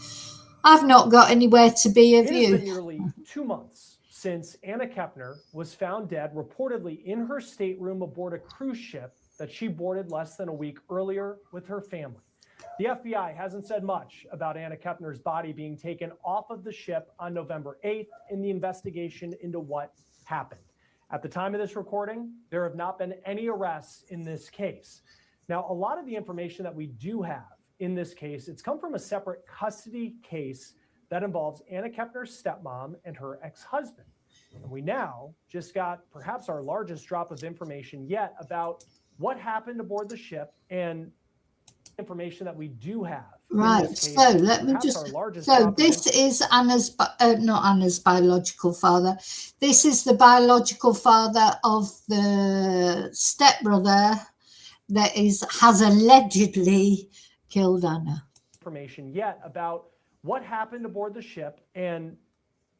I've not got anywhere to be of you. It has been nearly 2 months since Anna Kepner was found dead, reportedly in her stateroom aboard a cruise ship that she boarded less than a week earlier with her family. The FBI hasn't said much about Anna Kepner's body being taken off of the ship on November 8th in the investigation into what happened. At the time of this recording, there have not been any arrests in this case. Now, a lot of the information that we do have in this case, it's come from a separate custody case that involves Anna Kepner's stepmom and her ex-husband. And we now just got perhaps our largest drop of information yet about what happened aboard the ship and information that we do have. Right. Case, so let me just. So this is Anna's, not Anna's biological father. This is the biological father of the stepbrother that has allegedly killed Anna. Information yet about what happened aboard the ship, and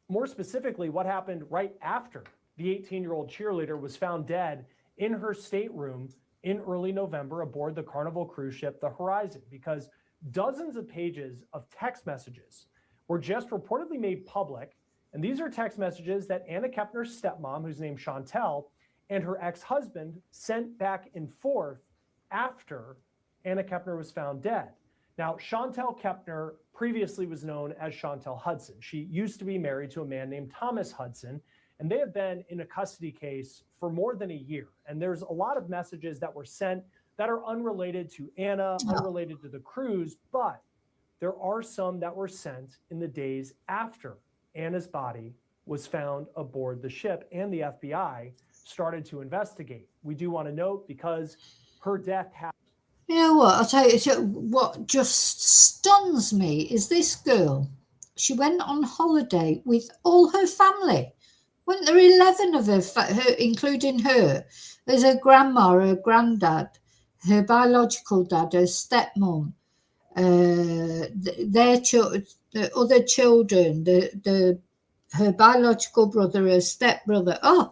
more specifically, what happened right after the 18-year-old cheerleader was found dead in her stateroom in early November aboard the Carnival cruise ship, the Horizon, because dozens of pages of text messages were just reportedly made public. And these are text messages that Anna Kepner's stepmom, who's named Chantel, and her ex-husband sent back and forth after Anna Kepner was found dead. Now, Chantel Kepner previously was known as Chantel Hudson. She used to be married to a man named Thomas Hudson, and they have been in a custody case for more than a year. And there's a lot of messages that were sent that are unrelated to Anna, unrelated to the cruise, but there are some that were sent in the days after Anna's body was found aboard the ship and the FBI started to investigate. We do want to note, because her death happened. You know what, I'll tell you, so what just stuns me is this girl. She went on holiday with all her family. Weren't there 11 of her, including her? There's her grandma, her granddad, her biological dad, her stepmom, the other children, her biological brother, her stepbrother. Oh,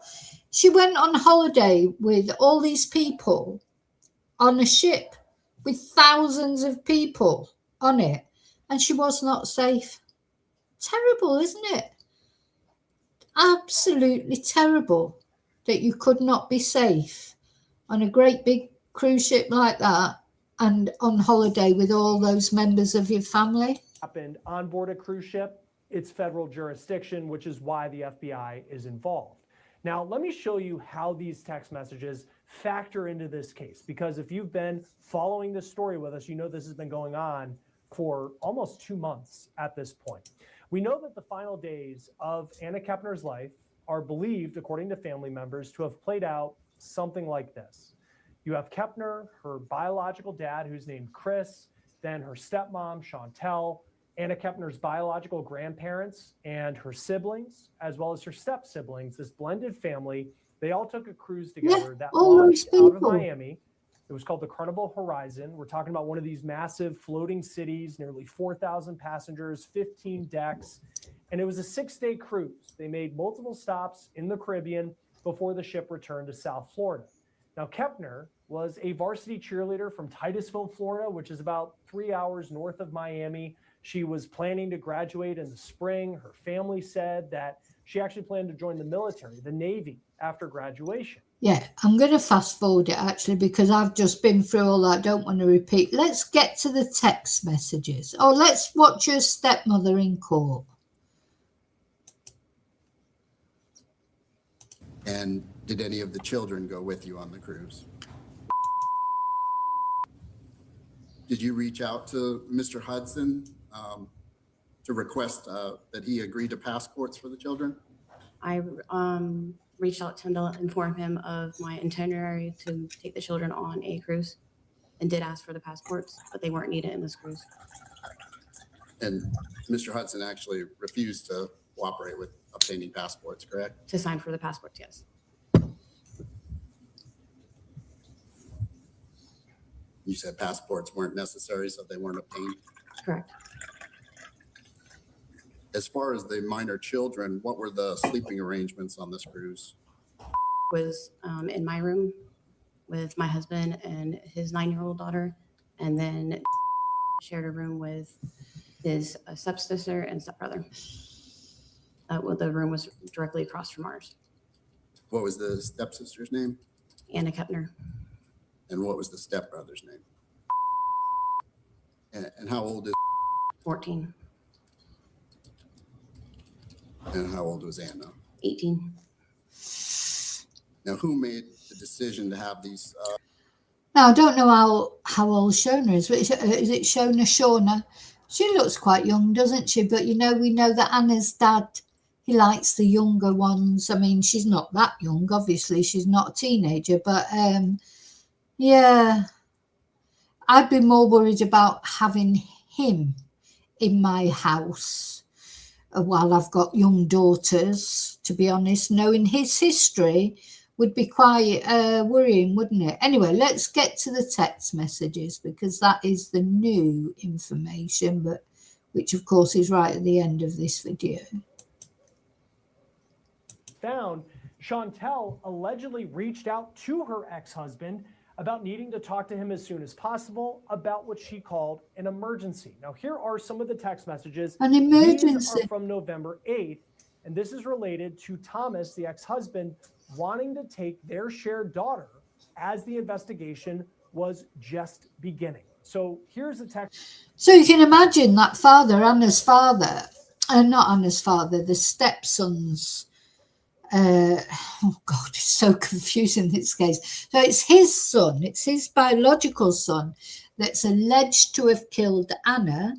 she went on holiday with all these people on a ship with thousands of people on it, and she was not safe. Terrible, isn't it? Absolutely terrible that you could not be safe on a great big cruise ship like that and on holiday with all those members of your family. Happened on board a cruise ship. It's federal jurisdiction, which is why the FBI is involved. Now, let me show you how these text messages factor into this case, because if you've been following this story with us, you know this has been going on for almost 2 months at this point. We know that the final days of Anna Kepner's life are believed, according to family members, to have played out something like this. You have Kepner, her biological dad, who's named Chris, then her stepmom, Chantel, Anna Kepner's biological grandparents and her siblings, as well as her step-siblings, this blended family. They all took a cruise together that launched out of Miami. It was called the Carnival Horizon. We're talking about one of these massive floating cities, nearly 4,000 passengers, 15 decks, and it was a 6-day cruise. They made multiple stops in the Caribbean before the ship returned to South Florida. Now, Kepner was a varsity cheerleader from Titusville, Florida, which is about 3 hours north of Miami. She was planning to graduate in the spring. Her family said that she actually planned to join the military, the Navy, after graduation. Yeah, I'm going to fast forward it actually because I've just been through all that. I don't want to repeat. Let's get to the text messages. Oh, let's watch your stepmother in court. And did any of the children go with you on the cruise? Did you reach out to Mr. Hudson to request that he agree to passports for the children? I reached out to him to inform him of my itinerary to take the children on a cruise and did ask for the passports, but they weren't needed in this cruise. And Mr. Hudson actually refused to cooperate with obtaining passports, correct? To sign for the passports, yes. You said passports weren't necessary, so they weren't obtained. Correct. As far as the minor children, what were the sleeping arrangements on this cruise? Was in my room with my husband and his 9-year-old daughter, and then shared a room with his stepsister and stepbrother. Well, the room was directly across from ours. What was the stepsister's name? Anna Kepner, And what was the stepbrother's name? And how old is 14, and how old was Anna? 18. Now, who made the decision to have these? Now, I don't know how old Shona is, but is it Shona? She looks quite young, doesn't she? But, we know that Anna's dad, he likes the younger ones. I mean, she's not that young, obviously. She's not a teenager. But, yeah, I'd be more worried about having him in my house while I've got young daughters, to be honest. Knowing his history would be quite worrying, wouldn't it? Anyway, let's get to the text messages, because that is the new information, but which of course is right at the end of this video. Found Chantel allegedly reached out to her ex-husband about needing to talk to him as soon as possible about what she called an emergency. Now, here are some of the text messages. An emergency. These are from November 8th, and this is related to Thomas, the ex-husband, wanting to take their shared daughter as the investigation was just beginning. So here's the text. So you can imagine that father, Anna's father, not Anna's father, the stepson's, oh God, it's so confusing, this case. So it's his son, it's his biological son that's alleged to have killed Anna,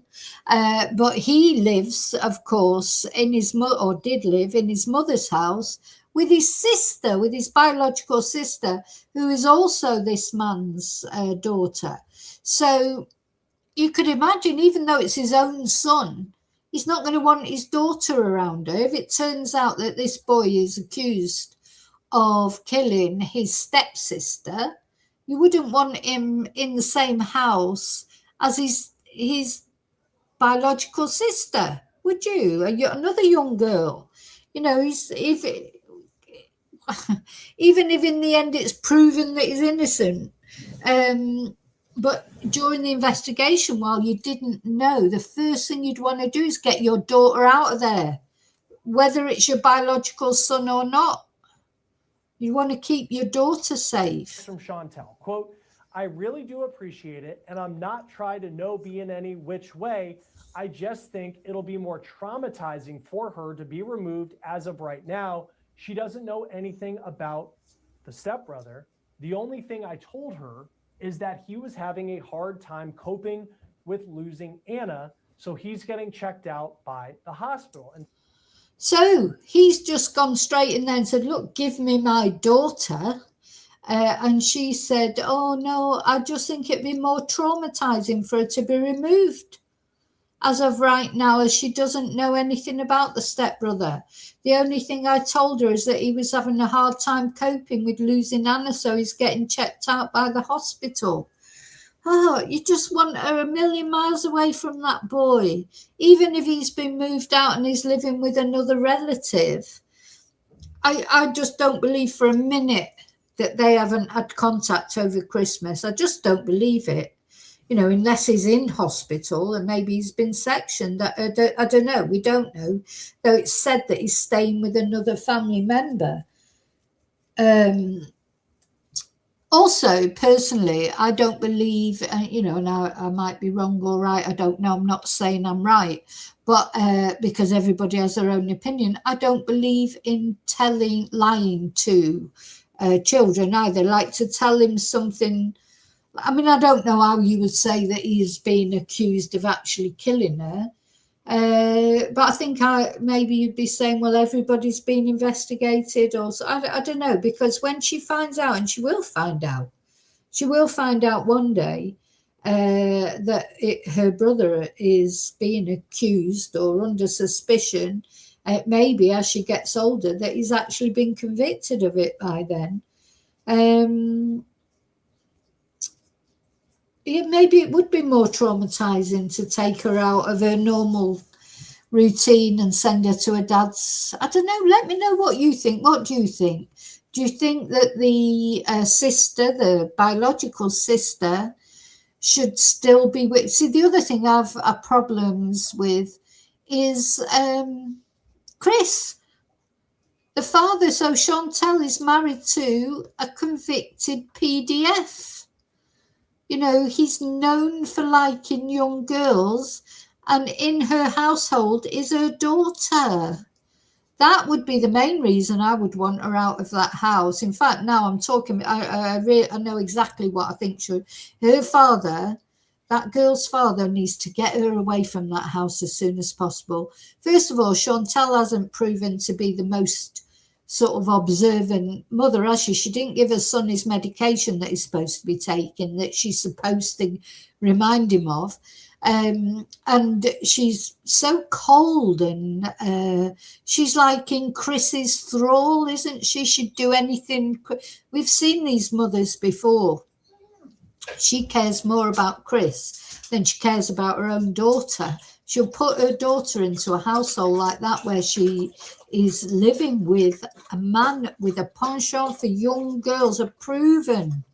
but he lives, of course, in his or did live in his mother's house with his sister, with his biological sister, who is also this man's daughter. So you could imagine, even though it's his own son, he's not going to want his daughter around her. If it turns out that this boy is accused of killing his stepsister, you wouldn't want him in the same house as his biological sister, would you? Another young girl. Even if in the end it's proven that he's innocent. But during the investigation, while you didn't know, the first thing you'd want to do is get your daughter out of there, whether it's your biological son or not. You want to keep your daughter safe. From Chantel, quote, I really do appreciate it, and I'm not trying to be in any which way. I just think it'll be more traumatizing for her to be removed as of right now. She doesn't know anything about the stepbrother. The only thing I told her is that he was having a hard time coping with losing Anna, so he's getting checked out by the hospital. And so he's just gone straight in there and said, look, give me my daughter. And she said, oh no, I just think it'd be more traumatizing for her to be removed as of right now, as she doesn't know anything about the stepbrother. The only thing I told her is that he was having a hard time coping with losing Anna, so he's getting checked out by the hospital. Oh, you just want her a million miles away from that boy. Even if he's been moved out and he's living with another relative, I just don't believe for a minute that they haven't had contact over Christmas. I just don't believe it. Unless he's in hospital and maybe he's been sectioned. I don't know. We don't know. Though it's said that he's staying with another family member. Also, personally, I don't believe, you know, and I might be wrong or right. I don't know. I'm not saying I'm right, but because everybody has their own opinion, I don't believe in lying to children either. Like to tell him something. I mean, I don't know how you would say that he is being accused of actually killing her. But I think maybe you'd be saying, well, everybody's been investigated, or so. I don't know, because when she finds out, and she will find out one day that her brother is being accused or under suspicion. Maybe as she gets older, that he's actually been convicted of it by then. Maybe it would be more traumatizing to take her out of her normal routine and send her to her dad's. I don't know. Let me know what you think. What do you think? Do you think that the sister, the biological sister, should still be with? See, the other thing I've problems with is Chris, the father. So Chantel is married to a convicted PDF. You know, he's known for liking young girls, and in her household is her daughter. That would be the main reason I would want her out of that house. In fact, now I'm talking, I know exactly what I think should. Her father, that girl's father, needs to get her away from that house as soon as possible. First of all, Chantel hasn't proven to be the most sort of observant mother, has she? She didn't give her son his medication that he's supposed to be taking, that she's supposed to remind him of. And she's so cold, and she's like in Chris's thrall, isn't she? She'd do anything. We've seen these mothers before. She cares more about Chris than she cares about her own daughter. She'll put her daughter into a household like that where she is living with a man with a penchant for young girls, a proven.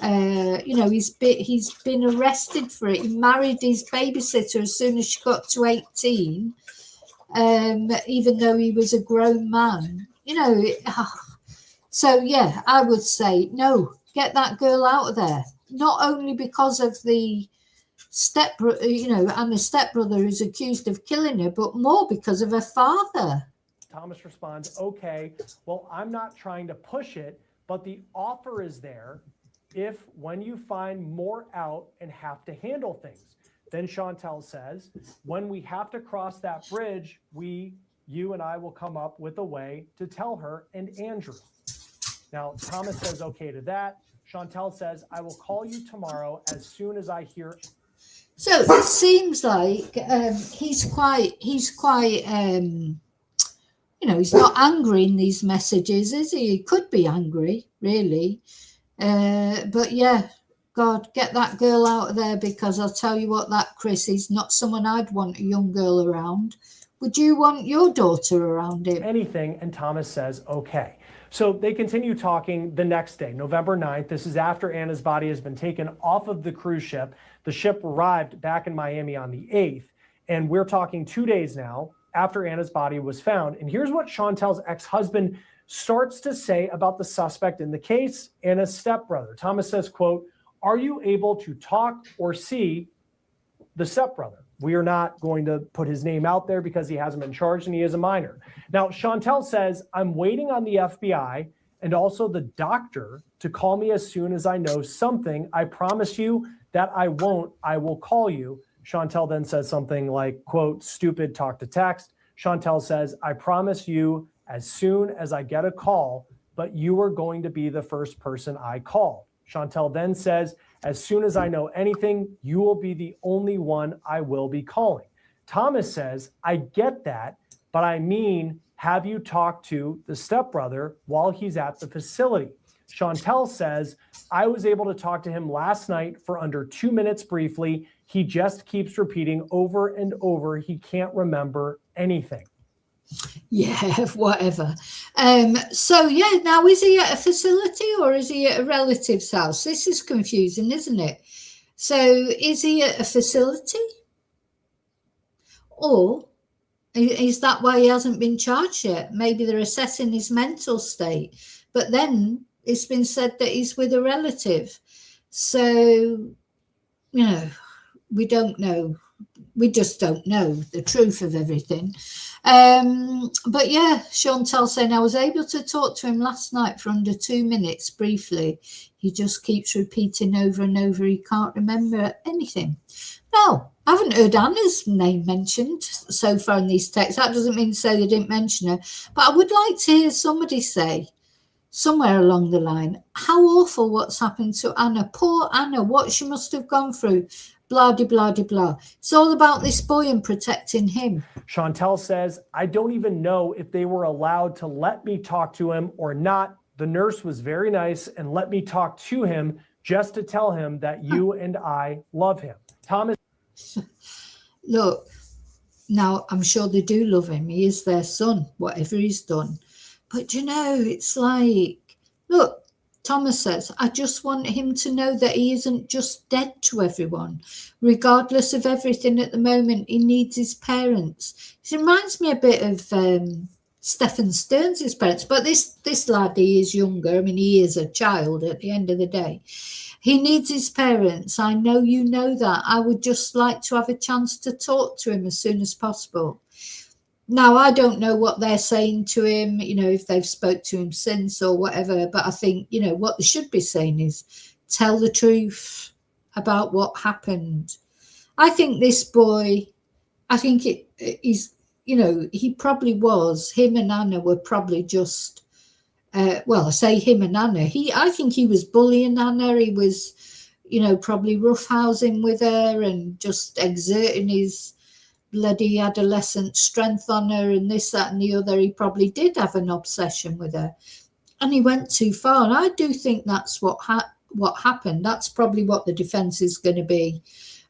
You know, he's been arrested for it. He married his babysitter as soon as she got to 18, even though he was a grown man. You know, so yeah, I would say no. Get that girl out of there. Not only because of the and the stepbrother who's accused of killing her, but more because of her father. Thomas responds, okay, well, I'm not trying to push it, but the offer is there if when you find more out and have to handle things. Then Chantel says, when we have to cross that bridge, you and I will come up with a way to tell her and Andrew. Now, Thomas says okay to that. Chantel says, I will call you tomorrow as soon as I hear. So it seems like he's quite you know, he's not angry in these messages, is he? He could be angry, really. But yeah, God, get that girl out of there, because I'll tell you what, that Chris is not someone I'd want a young girl around. Would you want your daughter around him? Anything, and Thomas says, okay. So they continue talking the next day, November 9th. This is after Anna's body has been taken off of the cruise ship. The ship arrived back in Miami on the 8th, and we're talking 2 days now after Anna's body was found. And here's what Chantel's ex-husband starts to say about the suspect in the case, Anna's stepbrother. Thomas says, quote, are you able to talk or see the stepbrother? We are not going to put his name out there because he hasn't been charged and he is a minor. Now, Chantel says, I'm waiting on the FBI and also the doctor to call me as soon as I know something. I promise you that I won't. I will call you. Chantel then says something like, quote, stupid, talk to text. Chantel says, I promise you as soon as I get a call, but you are going to be the first person I call. Chantel then says, as soon as I know anything, you will be the only one I will be calling. Thomas says, I get that, but I mean, have you talked to the stepbrother while he's at the facility? Chantel says, I was able to talk to him last night for under 2 minutes briefly. He just keeps repeating over and over. He can't remember anything. Yeah, whatever. So yeah, now is he at a facility or is he at a relative's house? This is confusing, isn't it? So is he at a facility? Or is that why he hasn't been charged yet? Maybe they're assessing his mental state. But then it's been said that he's with a relative. So, we don't know. We just don't know the truth of everything. But yeah, Chantel saying, I was able to talk to him last night for under 2 minutes briefly. He just keeps repeating over and over he can't remember anything. No, I haven't heard Anna's name mentioned so far in these texts. That doesn't mean to say they didn't mention her. But I would like to hear somebody say somewhere along the line, how awful what's happened to Anna. Poor Anna, what she must have gone through. Blah, de, blah, de, blah. It's all about this boy and protecting him. Chantel says, I don't even know if they were allowed to let me talk to him or not. The nurse was very nice and let me talk to him just to tell him that you and I love him. Thomas. Look, now I'm sure they do love him. He is their son, whatever he's done. But it's like, look, Thomas says, I just want him to know that he isn't just dead to everyone. Regardless of everything at the moment, he needs his parents. It reminds me a bit of Stephen Stearns' parents, but this lad, he is younger. I mean, he is a child at the end of the day. He needs his parents. I know you know that. I would just like to have a chance to talk to him as soon as possible. Now, I don't know what they're saying to him, if they've spoke to him since or whatever, but I think, what they should be saying is tell the truth about what happened. I think this boy, he probably was, him and Anna were probably just, I say him and Anna, I think he was bullying Anna. He was, probably roughhousing with her and just exerting his bloody adolescent strength on her and this, that and the other. He probably did have an obsession with her and he went too far. And I do think that's what happened. That's probably what the defence is going to be.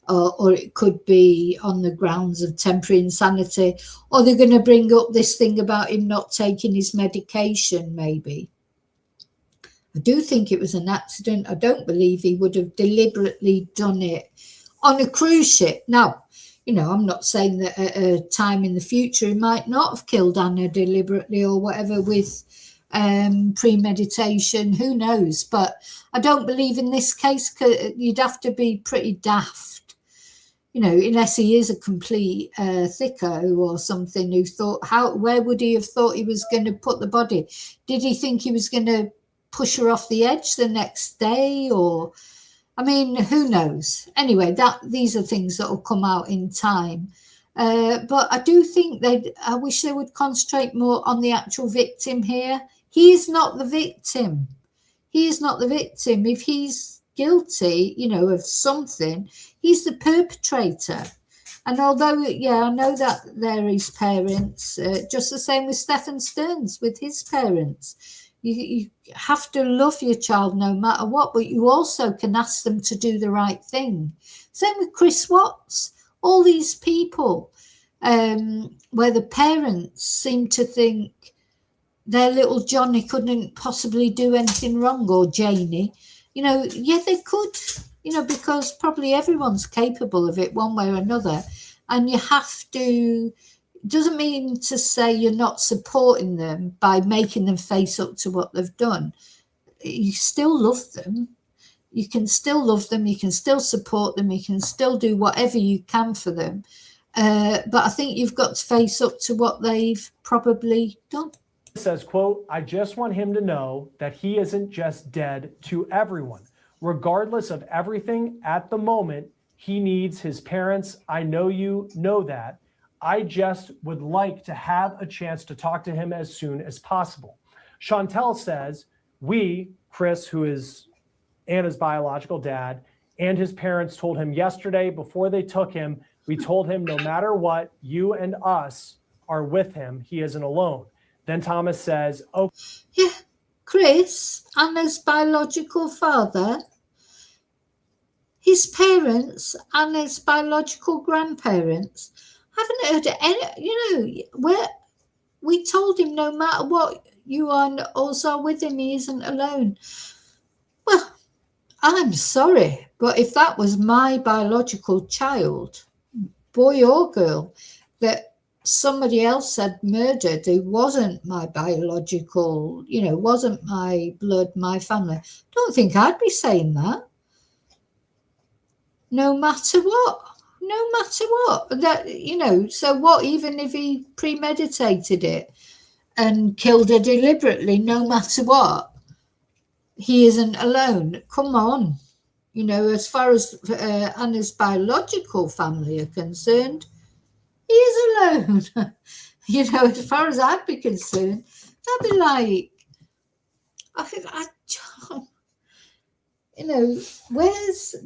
Or it could be on the grounds of temporary insanity, or they're going to bring up this thing about him not taking his medication, maybe. I do think it was an accident. I don't believe he would have deliberately done it on a cruise ship. Now, I'm not saying that at a time in the future he might not have killed Anna deliberately or whatever with premeditation. Who knows? But I don't believe in this case. You'd have to be pretty daft, unless he is a complete thicko or something who thought, where would he have thought he was going to put the body? Did he think he was going to push her off the edge the next day? Or, who knows? Anyway, these are things that will come out in time. But I do think I wish they would concentrate more on the actual victim here. He is not the victim. He is not the victim. If he's guilty, of something, he's the perpetrator. And although, I know that they're his parents, just the same with Stephen Stearns, with his parents. You have to love your child no matter what, but you also can ask them to do the right thing. Same with Chris Watts. All these people where the parents seem to think their little Johnny couldn't possibly do anything wrong, or Janie. They could, because probably everyone's capable of it one way or another. And you have to... doesn't mean to say you're not supporting them by making them face up to what they've done. You still love them. You can still love them. You can still support them. You can still do whatever you can for them. But I think you've got to face up to what they've probably done. It says, quote, I just want him to know that he isn't just dead to everyone. Regardless of everything at the moment, he needs his parents. I know you know that. I just would like to have a chance to talk to him as soon as possible. Chantel says, we, Chris, who is Anna's biological dad, and his parents told him yesterday before they took him, we told him no matter what, you and us are with him. He isn't alone. Then Thomas says, oh. Yeah, Chris, Anna's biological father, his parents, Anna's biological grandparents, haven't heard any, where we told him no matter what, you are also with him, he isn't alone. Well, I'm sorry, but if that was my biological child, boy or girl, that somebody else said murdered who wasn't my biological, wasn't my blood, my family, don't think I'd be saying that. No matter what. No matter what. That, so what, even if he premeditated it and killed her deliberately, no matter what, he isn't alone. Come on. As far as Anna's biological family are concerned, he is alone. As far as I'd be concerned, I'd be like,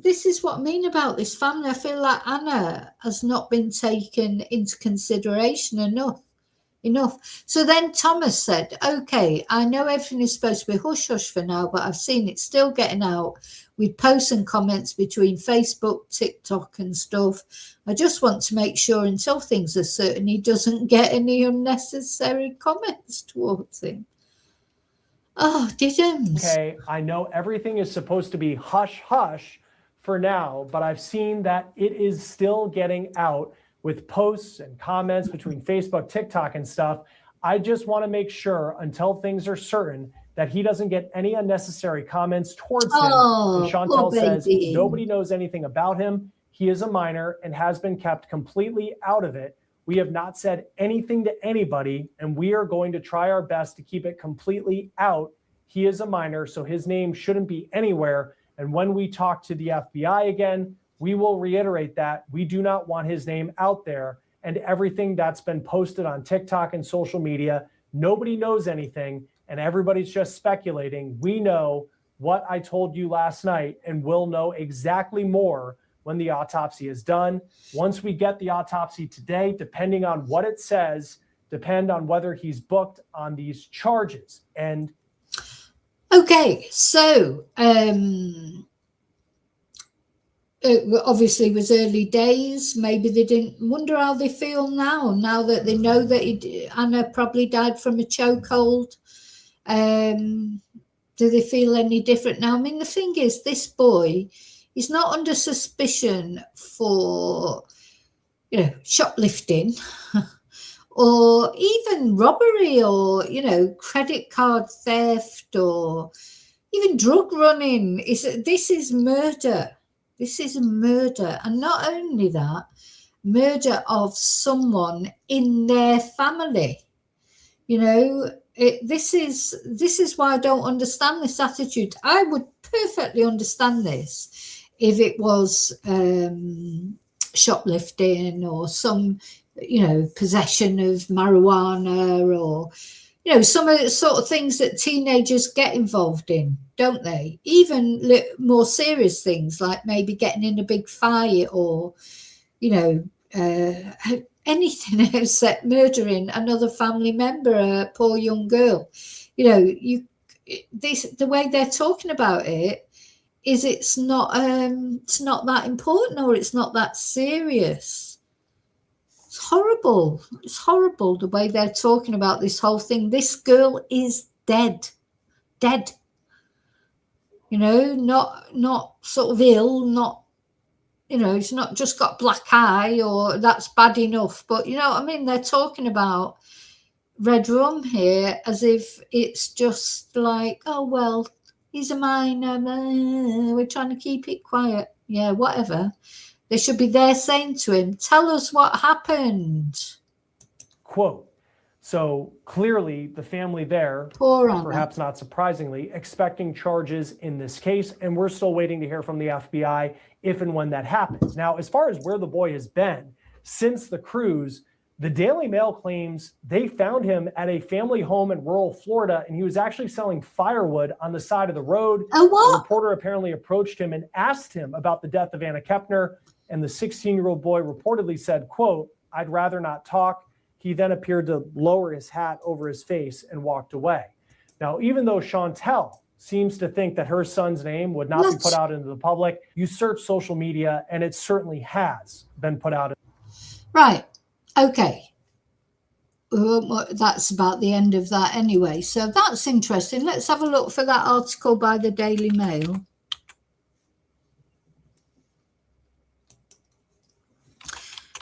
this is what I mean about this family. I feel like Anna has not been taken into consideration enough. So then Thomas said, okay, I know everything is supposed to be hush hush for now, but I've seen it still getting out with posts and comments between Facebook, TikTok and stuff. I just want to make sure until things are certain he doesn't get any unnecessary comments towards him. Oh, didn't. Okay, I know everything is supposed to be hush hush for now, but I've seen that it is still getting out with posts and comments between Facebook, TikTok and stuff. I just want to make sure until things are certain that he doesn't get any unnecessary comments towards him. And Chantel says nobody knows anything about him. He is a minor and has been kept completely out of it. We have not said anything to anybody, and we are going to try our best to keep it completely out. He is a minor, so his name shouldn't be anywhere. And when we talk to the FBI again, we will reiterate that we do not want his name out there. And everything that's been posted on TikTok and social media, nobody knows anything, and everybody's just speculating. We know what I told you last night, and we'll know exactly more when the autopsy is done. Once we get the autopsy today, depending on what it says, depend on whether he's booked on these charges. And okay, so it obviously was early days. Maybe they didn't wonder how they feel now that they know that Anna probably died from a chokehold. Do they feel any different now? I mean, the thing is, this boy is not under suspicion for, shoplifting or even robbery or, credit card theft or even drug running. This is murder. This is murder. And not only that, murder of someone in their family. This is why I don't understand this attitude. I would perfectly understand this if it was shoplifting or some, possession of marijuana or, some of the sort of things that teenagers get involved in, don't they? Even more serious things like maybe getting in a big fight or, anything except murdering another family member, a poor young girl. The way they're talking about it is it's not that important or it's not that serious. It's horrible. It's horrible the way they're talking about this whole thing. This girl is dead. Not sort of ill, not, it's not just got black eye or that's bad enough. But you know what I mean? They're talking about red rum here as if it's just like, oh, well, he's a minor. We're trying to keep it quiet. Yeah, whatever. They should be there saying to him, tell us what happened. Quote. So clearly the family there, perhaps not surprisingly, expecting charges in this case. And we're still waiting to hear from the FBI if and when that happens. Now, as far as where the boy has been since the cruise, the Daily Mail claims they found him at a family home in rural Florida, and he was actually selling firewood on the side of the road. Oh, what? A reporter apparently approached him and asked him about the death of Anna Kepner, and the 16-year-old boy reportedly said, quote, "I'd rather not talk." He then appeared to lower his hat over his face and walked away. Now, even though Chantel seems to think that her son's name would not be put out into the public, you search social media and it certainly has been put out. Right. Okay. That's about the end of that anyway. So that's interesting. Let's have a look for that article by the Daily Mail.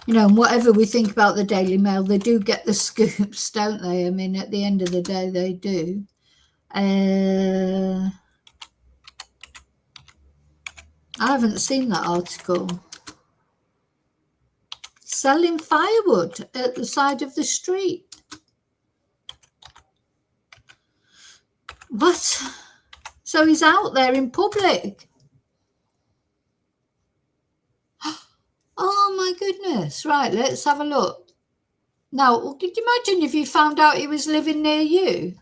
You know, and whatever we think about the Daily Mail, they do get the scoops, don't they? I mean, at the end of the day, they do. I haven't seen that article. Selling firewood at the side of the street. What? So he's out there in public. Oh my goodness. Right, let's have a look. Now, could you imagine if you found out he was living near you?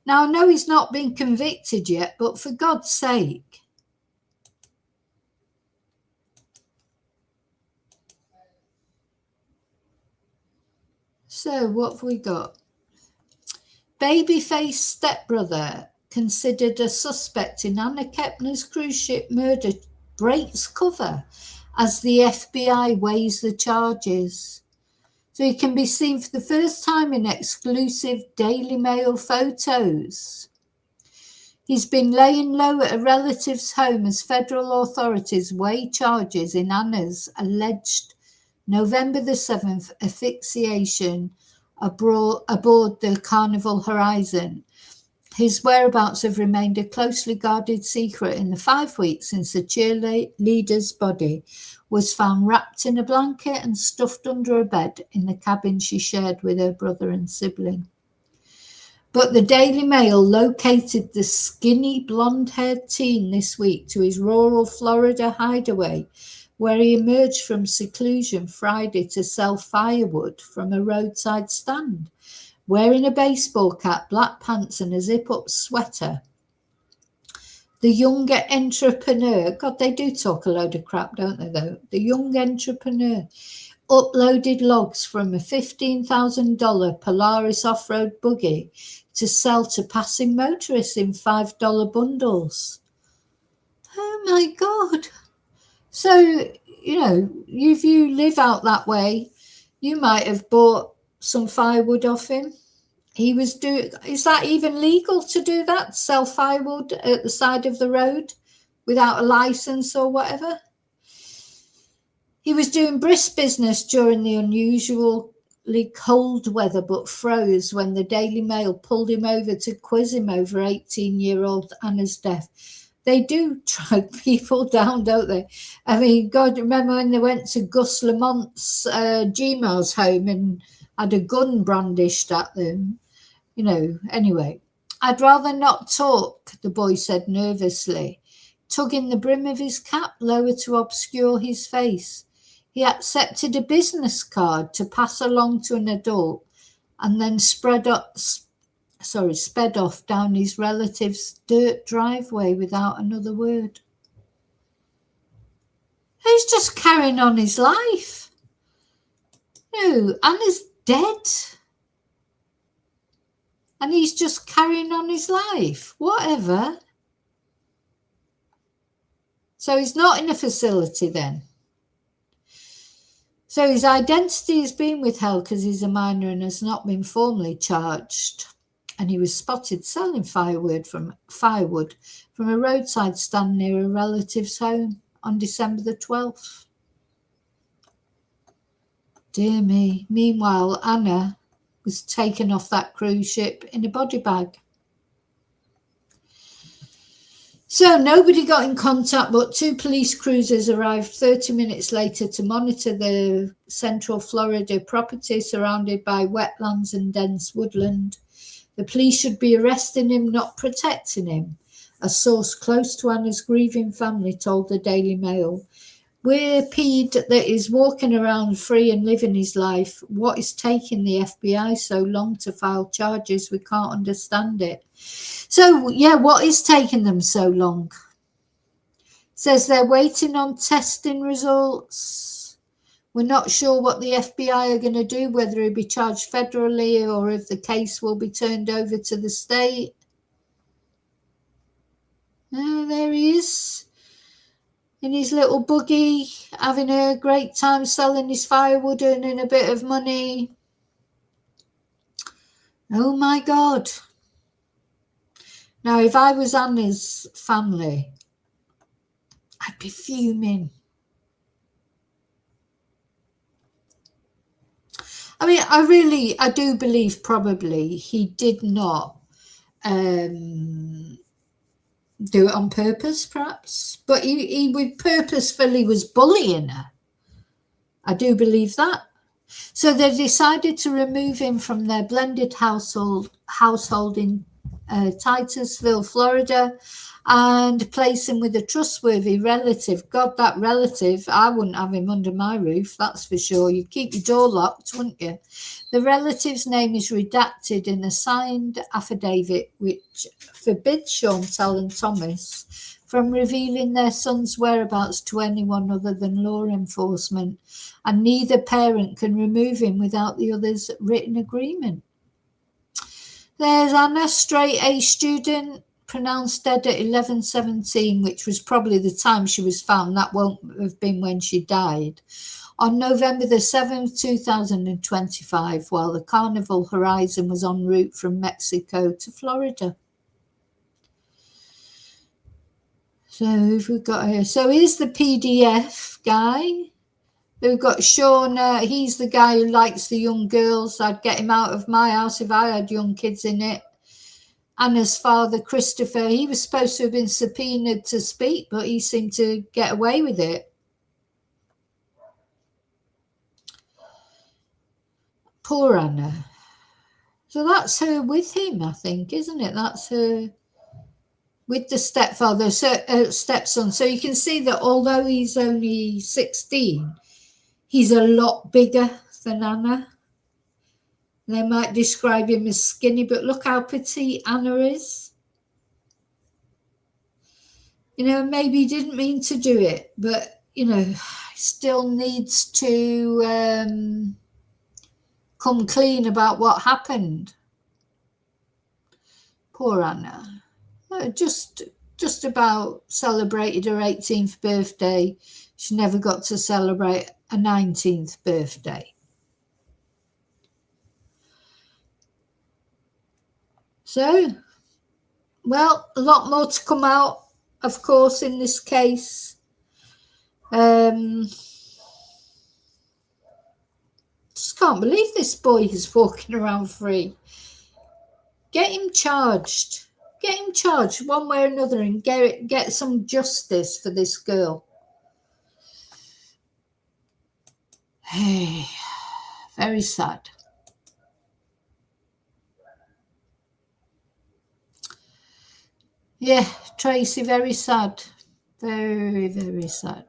Now, I know he's not been convicted yet, but for God's sake. So, what have we got? Babyface stepbrother considered a suspect in Anna Kepner's cruise ship murder breaks cover as the FBI weighs the charges. So he can be seen for the first time in exclusive Daily Mail photos. He's been laying low at a relative's home as federal authorities weigh charges in Anna's alleged November the 7th asphyxiation aboard the Carnival Horizon. His whereabouts have remained a closely guarded secret in the 5 weeks since the cheerleader's body was found wrapped in a blanket and stuffed under a bed in the cabin she shared with her brother and sibling. But the Daily Mail located the skinny blonde-haired teen this week to his rural Florida hideaway, where he emerged from seclusion Friday to sell firewood from a roadside stand, wearing a baseball cap, black pants and a zip-up sweater. The young entrepreneur, God, they do talk a load of crap, don't they, though? The young entrepreneur uploaded logs from a $15,000 Polaris off-road buggy to sell to passing motorists in $5 bundles. Oh, my God. So, you know, if you live out that way, you might have bought some firewood off him. He was doing, is that even legal to do that? Sell firewood at the side of the road without a license or whatever? He was doing brisk business during the unusually cold weather, but froze when the Daily Mail pulled him over to quiz him over 18-year-old Anna's death. They do track people down, don't they? I mean, God, remember when they went to Gus Lamont's Gmail's home and had a gun brandished at them? You know, anyway. I'd rather not talk, the boy said nervously, tugging the brim of his cap lower to obscure his face. He accepted a business card to pass along to an adult and then sped off down his relative's dirt driveway without another word. He's just carrying on his life. No, Anna's dead. And he's just carrying on his life. Whatever. So he's not in a facility then. So his identity has been withheld because he's a minor and has not been formally charged. And he was spotted selling firewood from a roadside stand near a relative's home on December the 12th. Dear me. Meanwhile, Anna was taken off that cruise ship in a body bag. So nobody got in contact, but 2 police cruisers arrived 30 minutes later to monitor the Central Florida property surrounded by wetlands and dense woodland. The police should be arresting him, not protecting him, a source close to Anna's grieving family told the Daily Mail. We're peed that he's walking around free and living his life. What is taking the FBI so long to file charges? We can't understand it. So, yeah, what is taking them so long? Says they're waiting on testing results. We're not sure what the FBI are going to do, whether he'll be charged federally or if the case will be turned over to the state. Oh, there he is. In his little buggy, having a great time selling his firewood, earning a bit of money. Oh my God. Now, if I was Anna's family, I'd be fuming. I mean, I do believe probably he did not do it on purpose, perhaps, but he would purposefully was bullying her. I do believe that. So they decided to remove him from their blended household in Titusville, Florida, and place him with a trustworthy relative. God, that relative, I wouldn't have him under my roof, that's for sure. You'd keep your door locked, wouldn't you? The relative's name is redacted in a signed affidavit which forbids Chantal and Thomas from revealing their son's whereabouts to anyone other than law enforcement, and neither parent can remove him without the other's written agreement. There's Anna, straight A student, pronounced dead at 11:17, which was probably the time she was found. That won't have been when she died. On November the 7th, 2025, while the Carnival Horizon was en route from Mexico to Florida. So we've got here. So here's the PDF guy. We've got Sean. He's the guy who likes the young girls. I'd get him out of my house if I had young kids in it. Anna's father, Christopher, he was supposed to have been subpoenaed to speak, but he seemed to get away with it. Poor Anna. So that's her with him, I think, isn't it? That's her with the stepfather, stepson. So you can see that although he's only 16, he's a lot bigger than Anna. They might describe him as skinny, but look how petite Anna is. You know, maybe he didn't mean to do it, but, you know, he still needs to come clean about what happened. Poor Anna. Just about celebrated her 18th birthday. She never got to celebrate a 19th birthday. So, well, a lot more to come out, of course, in this case. Just can't believe this boy is walking around free. Get him charged. Get him charged one way or another and get some justice for this girl. Hey, very sad. Yeah, Tracy, very sad. Very, very sad.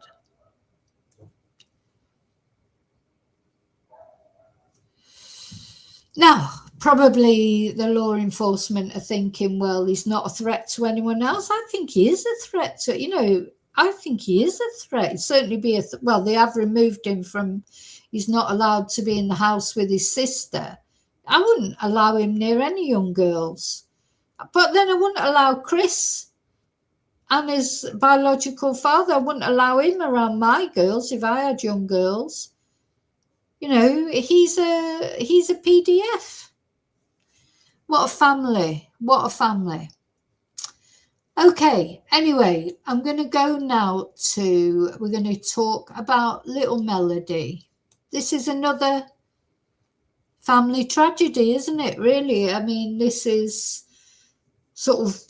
Now, probably the law enforcement are thinking, well, he's not a threat to anyone else. I think he is a threat to, you know, I think he is a threat. He'd certainly be well, they have removed him from, he's not allowed to be in the house with his sister. I wouldn't allow him near any young girls. But then I wouldn't allow Chris and his biological father. I wouldn't allow him around my girls if I had young girls. You know, he's a PDF. What a family. What a family. Okay, anyway, I'm going to go now to, we're going to talk about little Melodee. This is another family tragedy, isn't it, really? I mean, this is sort of,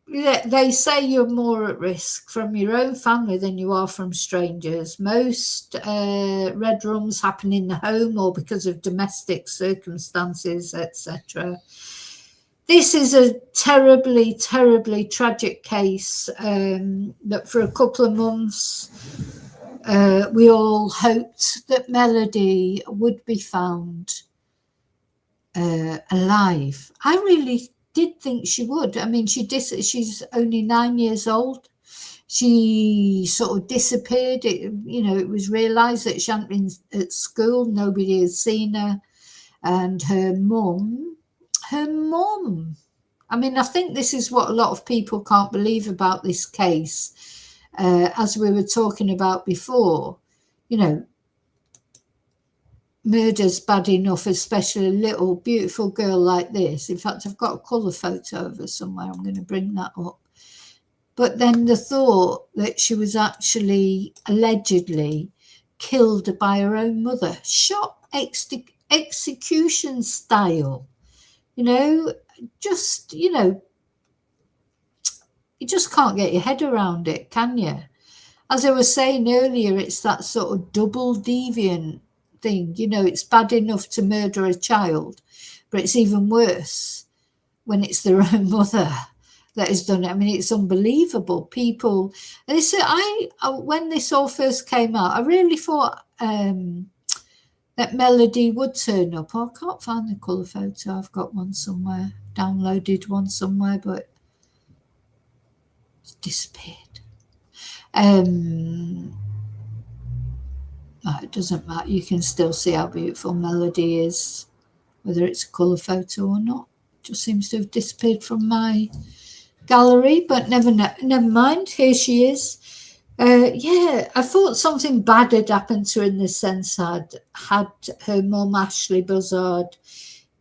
they say you're more at risk from your own family than you are from strangers. Most red rooms happen in the home or because of domestic circumstances, etc. This is a terribly, terribly tragic case that for a couple of months we all hoped that Melodee would be found alive. I really did think she would. I mean, she's only 9 years old. She sort of disappeared. It was realised that she hadn't been at school. Nobody had seen her. And her mum, I mean, I think this is what a lot of people can't believe about this case. As we were talking about before, you know, murder's bad enough, especially a little beautiful girl like this. In fact, I've got a colour photo of her somewhere. I'm going to bring that up. But then the thought that she was actually allegedly killed by her own mother, shot execution style. Just, you just can't get your head around it, can you? As I was saying earlier, it's that sort of double deviant thing. It's bad enough to murder a child, but it's even worse when it's their own mother that has done it. I mean, it's unbelievable. People, and this, when this all first came out, I really thought that Melodee would turn up. I can't find the colour photo. I've got one somewhere, downloaded one somewhere, but it's disappeared. It doesn't matter. You can still see how beautiful Melodee is, whether it's a colour photo or not. It just seems to have disappeared from my gallery, but never mind. Here she is. I thought something bad had happened to her, in the sense had her mum Ashlee Buzzard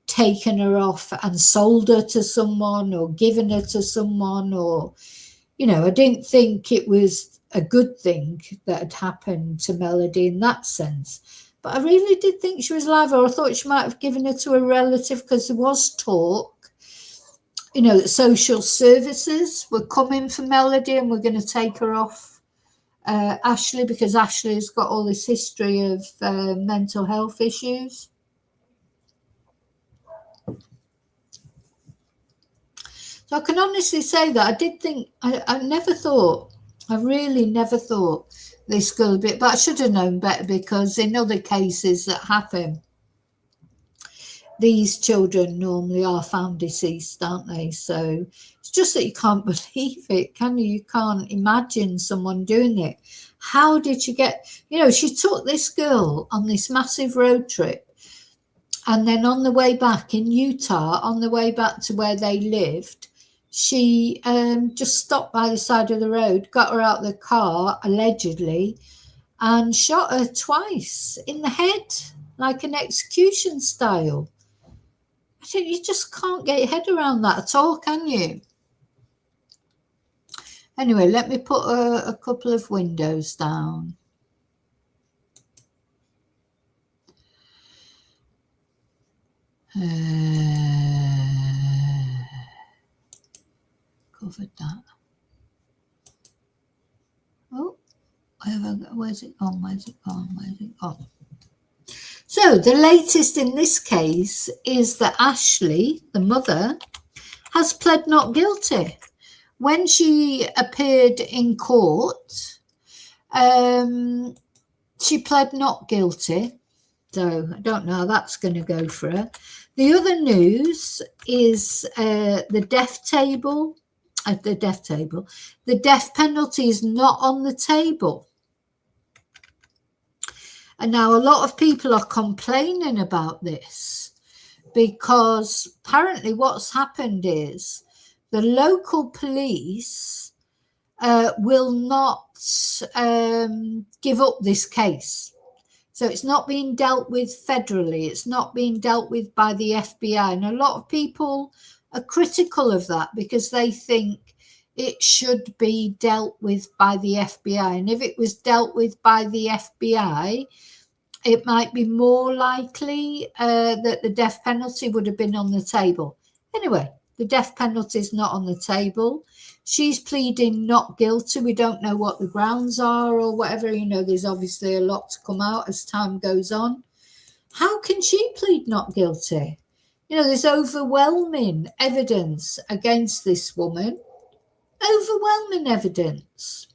taken her off and sold her to someone, or given her to someone, or I didn't think it was a good thing that had happened to Melodee in that sense. But I really did think she was alive, or I thought she might have given her to a relative, because there was talk, that social services were coming for Melodee and were going to take her off Ashlee, because Ashlee's got all this history of mental health issues. So I can honestly say that I did think, I really never thought this girl a bit, but I should have known better, because in other cases that happen, these children normally are found deceased, aren't they? So it's just that you can't believe it, can you? You can't imagine someone doing it. How did she get, she took this girl on this massive road trip, and then on the way back in Utah, on the way back to where they lived, she just stopped by the side of the road, got her out of the car, allegedly, and shot her twice in the head, like an execution style. I think you just can't get your head around that at all, can you? Anyway, let me put a couple of windows down. Covered that. Oh, where's it gone? Where's it gone? Where's it gone? So the latest in this case is that Ashlee, the mother, has pled not guilty. When she appeared in court, she pled not guilty. So I don't know how that's going to go for her. The other news is the death table. The death penalty is not on the table. And now a lot of people are complaining about this, because apparently what's happened is the local police will not give up this case. So it's not being dealt with federally. It's not being dealt with by the FBI. And a lot of people are critical of that, because they think it should be dealt with by the FBI. And if it was dealt with by the FBI, it might be more likely that the death penalty would have been on the table. Anyway, the death penalty is not on the table. She's pleading not guilty. We don't know what the grounds are or whatever. There's obviously a lot to come out as time goes on. How can she plead not guilty? There's overwhelming evidence against this woman. Overwhelming evidence.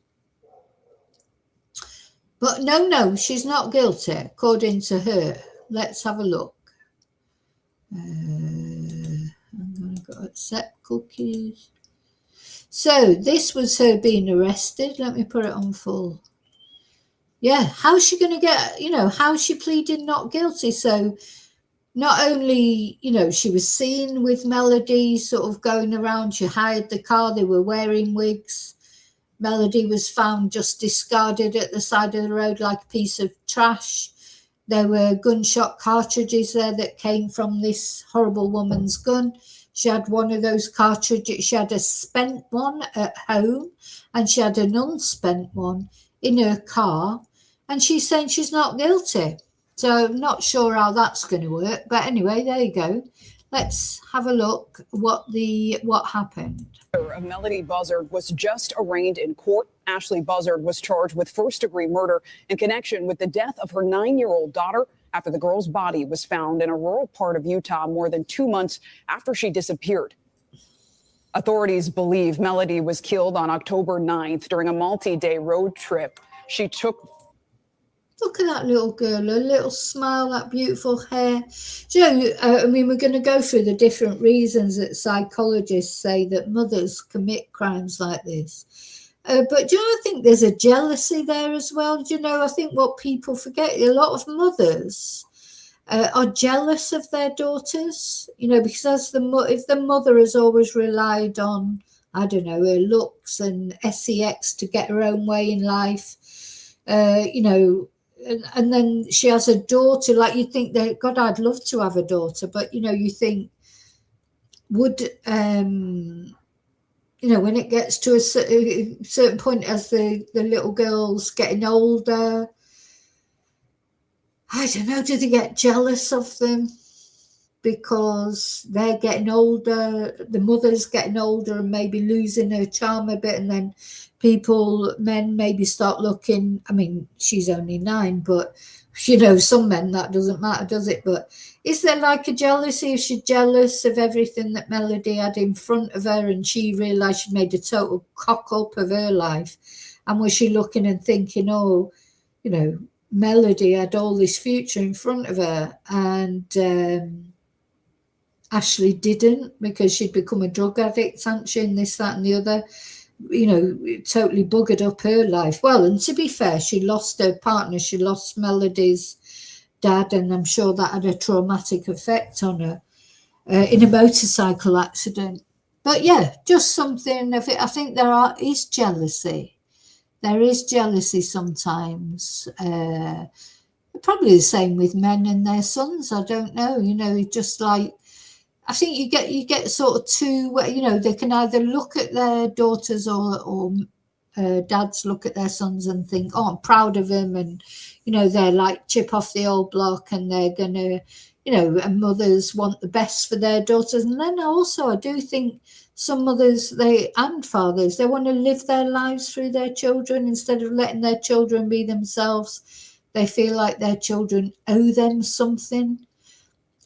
But no, she's not guilty, according to her. Let's have a look. I'm going to go accept cookies. So this was her being arrested. Let me put it on full. Yeah, how's she going to get, how's she pleading not guilty? So not only, she was seen with Melodee sort of going around, she hired the car, they were wearing wigs. Melodee was found just discarded at the side of the road like a piece of trash. There were gunshot cartridges there that came from this horrible woman's gun. She had one of those cartridges. She had a spent one at home, and she had an unspent one in her car. And she's saying she's not guilty. So I'm not sure how that's going to work. But anyway, there you go. Let's have a look what happened. Of Melodee Buzzard was just arraigned in court. Ashlee Buzzard was charged with first-degree murder in connection with the death of her 9-year-old daughter after the girl's body was found in a rural part of Utah more than 2 months after she disappeared. Authorities believe Melodee was killed on October 9th during a multi-day road trip. She took... Look at that little girl, her little smile, that beautiful hair. Do you know, I mean, we're going to go through the different reasons that psychologists say that mothers commit crimes like this. But do you know, I think there's a jealousy there as well. Do you know, I think what people forget, a lot of mothers are jealous of their daughters, you know, because if the mother has always relied on, I don't know, her looks and sex to get her own way in life, you know, and then she has a daughter, like you think that, God, I'd love to have a daughter, but, you know, you think, would, you know, when it gets to a certain point as the little girl's getting older, I don't know, do they get jealous of them because they're getting older, the mother's getting older and maybe losing her charm a bit, and then men maybe start looking, I mean, she's only 9, but, you know, some men, that doesn't matter, does it? But is there like a jealousy? Is she jealous of everything that Melodee had in front of her and she realised she'd made a total cock up of her life? And was she looking and thinking, oh, you know, Melodee had all this future in front of her and Ashlee didn't, because she'd become a drug addict, hadn't she, and this, that and the other, you know, totally buggered up her life. Well, and to be fair, she lost her partner, she lost Melodee's dad, and I'm sure that had a traumatic effect on her in a motorcycle accident. But yeah, just something of it. I think is jealousy. There is jealousy sometimes. Probably the same with men and their sons. I don't know. You know, just like, I think you get sort of two, you know, they can either look at their daughters or dads look at their sons and think, oh, I'm proud of them, and, you know, they're like chip off the old block and they're gonna, you know, and mothers want the best for their daughters. And then also I do think some mothers and fathers, they want to live their lives through their children instead of letting their children be themselves. They feel like their children owe them something.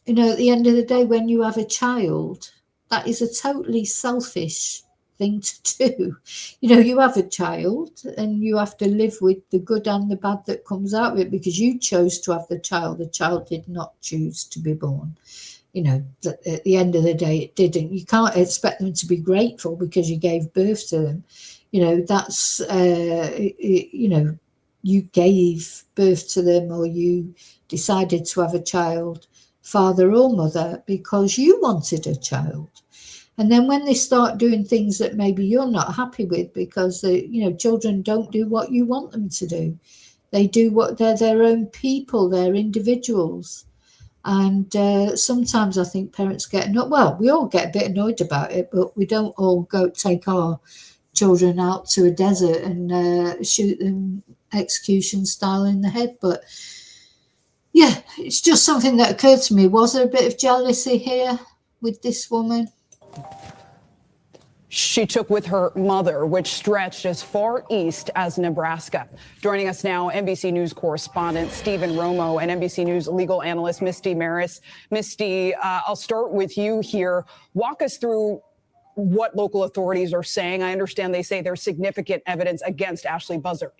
You know, at the end of the day, when you have a child, that is a totally selfish thing to do. You know, you have a child and you have to live with the good and the bad that comes out of it because you chose to have the child. The child did not choose to be born. You know, at the end of the day, it didn't. You can't expect them to be grateful because you gave birth to them. You know, that's, you know, you gave birth to them or you decided to have a child, father or mother, because you wanted a child. And then when they start doing things that maybe you're not happy with, because you know, children don't do what you want them to do. They do what they're their own people, they're individuals. And sometimes I think parents get we all get a bit annoyed about it, but we don't all go take our children out to a desert and shoot them execution style in the head. But yeah, it's just something that occurred to me. Was there a bit of jealousy here with this woman? She took with her mother, which stretched as far east as Nebraska. Joining us now, NBC News correspondent Stephen Romo and NBC News legal analyst Misty Maris. Misty, I'll start with you here. Walk us through what local authorities are saying. I understand they say there's significant evidence against Ashlee Buzzard.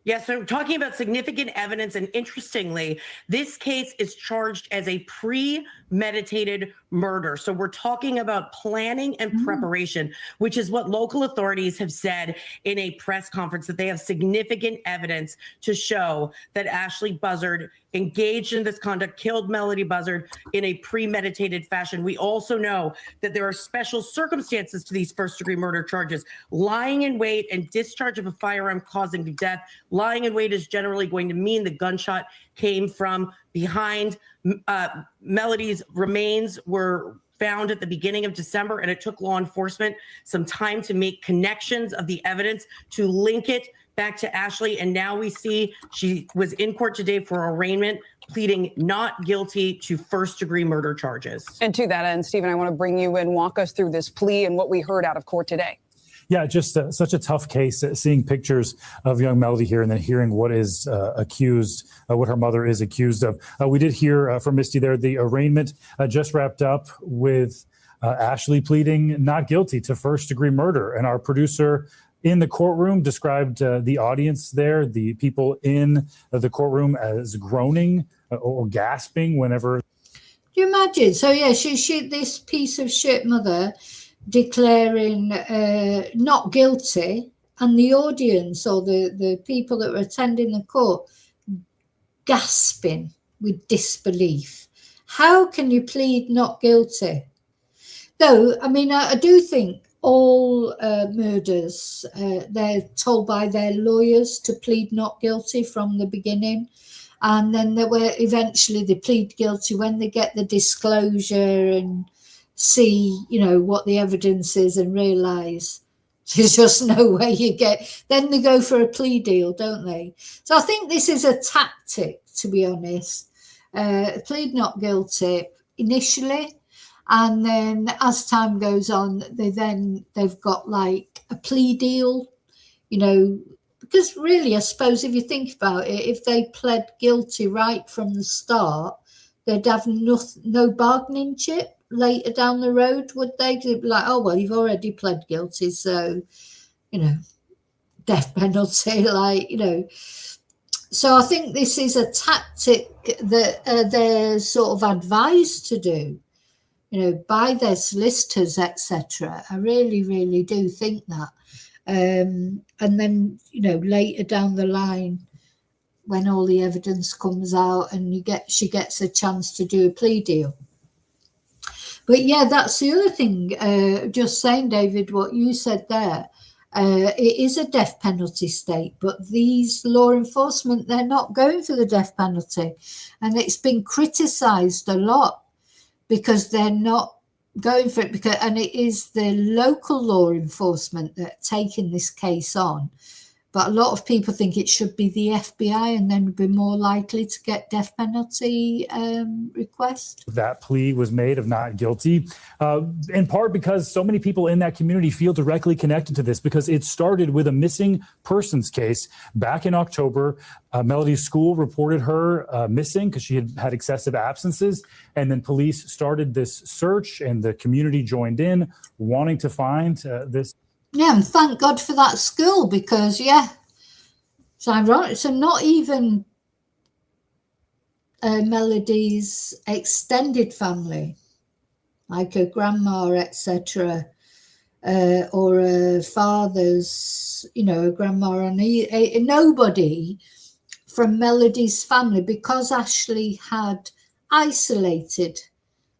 Yes, so talking about significant evidence, and interestingly, this case is charged as a premeditated murder. So we're talking about planning and preparation, which is what local authorities have said in a press conference, that they have significant evidence to show that Ashlee Buzzard engaged in this conduct, killed Melodee Buzzard in a premeditated fashion. We also know that there are special circumstances to these first-degree murder charges. Lying in wait and discharge of a firearm causing death. Lying in wait is generally going to mean the gunshot came from behind. Melodee's remains were found at the beginning of December, and it took law enforcement some time to make connections of the evidence to link it back to Ashlee. And now we see she was in court today for arraignment, pleading not guilty to first-degree murder charges. And to that end, Stephen, I want to bring you in, walk us through this plea and what we heard out of court today. Yeah, just such a tough case. Seeing pictures of young Melodee here and then hearing what is accused, what her mother is accused of. We did hear from Misty there, the arraignment just wrapped up with Ashlee pleading not guilty to first-degree murder. And our producer in the courtroom described the audience there, the people in the courtroom, as groaning or gasping whenever. Do you imagine? So yeah, she this piece of shit mother declaring not guilty, and the audience or the people that were attending the court gasping with disbelief. How can you plead not guilty? Though, I mean, I do think all murders, they're told by their lawyers to plead not guilty from the beginning. And then eventually they plead guilty when they get the disclosure and see, what the evidence is and realise there's just no way you get. Then they go for a plea deal, don't they? So I think this is a tactic, to be honest. Plead not guilty initially, and then as time goes on, they've got like a plea deal, because really, I suppose if you think about it, if they pled guilty right from the start, they'd have no bargaining chip later down the road, would they? They'd be like, oh, well, you've already pled guilty, so, death penalty, So I think this is a tactic that they're sort of advised to do, by their solicitors, etc. I really, really do think that. And then, later down the line, when all the evidence comes out and she gets a chance to do a plea deal. But yeah, that's the other thing. Just saying, David, what you said there. It is a death penalty state, but these law enforcement, they're not going for the death penalty. And it's been criticised a lot because they're not going for it, and it is the local law enforcement that are taking this case on. But a lot of people think it should be the FBI, and then be more likely to get death penalty request. That plea was made of not guilty, in part because so many people in that community feel directly connected to this, because it started with a missing persons case back in October. Melodee's school reported her missing because she had excessive absences. And then police started this search and the community joined in wanting to find this. Yeah, and thank God for that school, because, it's ironic. So not even Melodee's extended family, like her grandma, etc., or her father's, her grandma, and nobody from Melodee's family, because Ashlee had isolated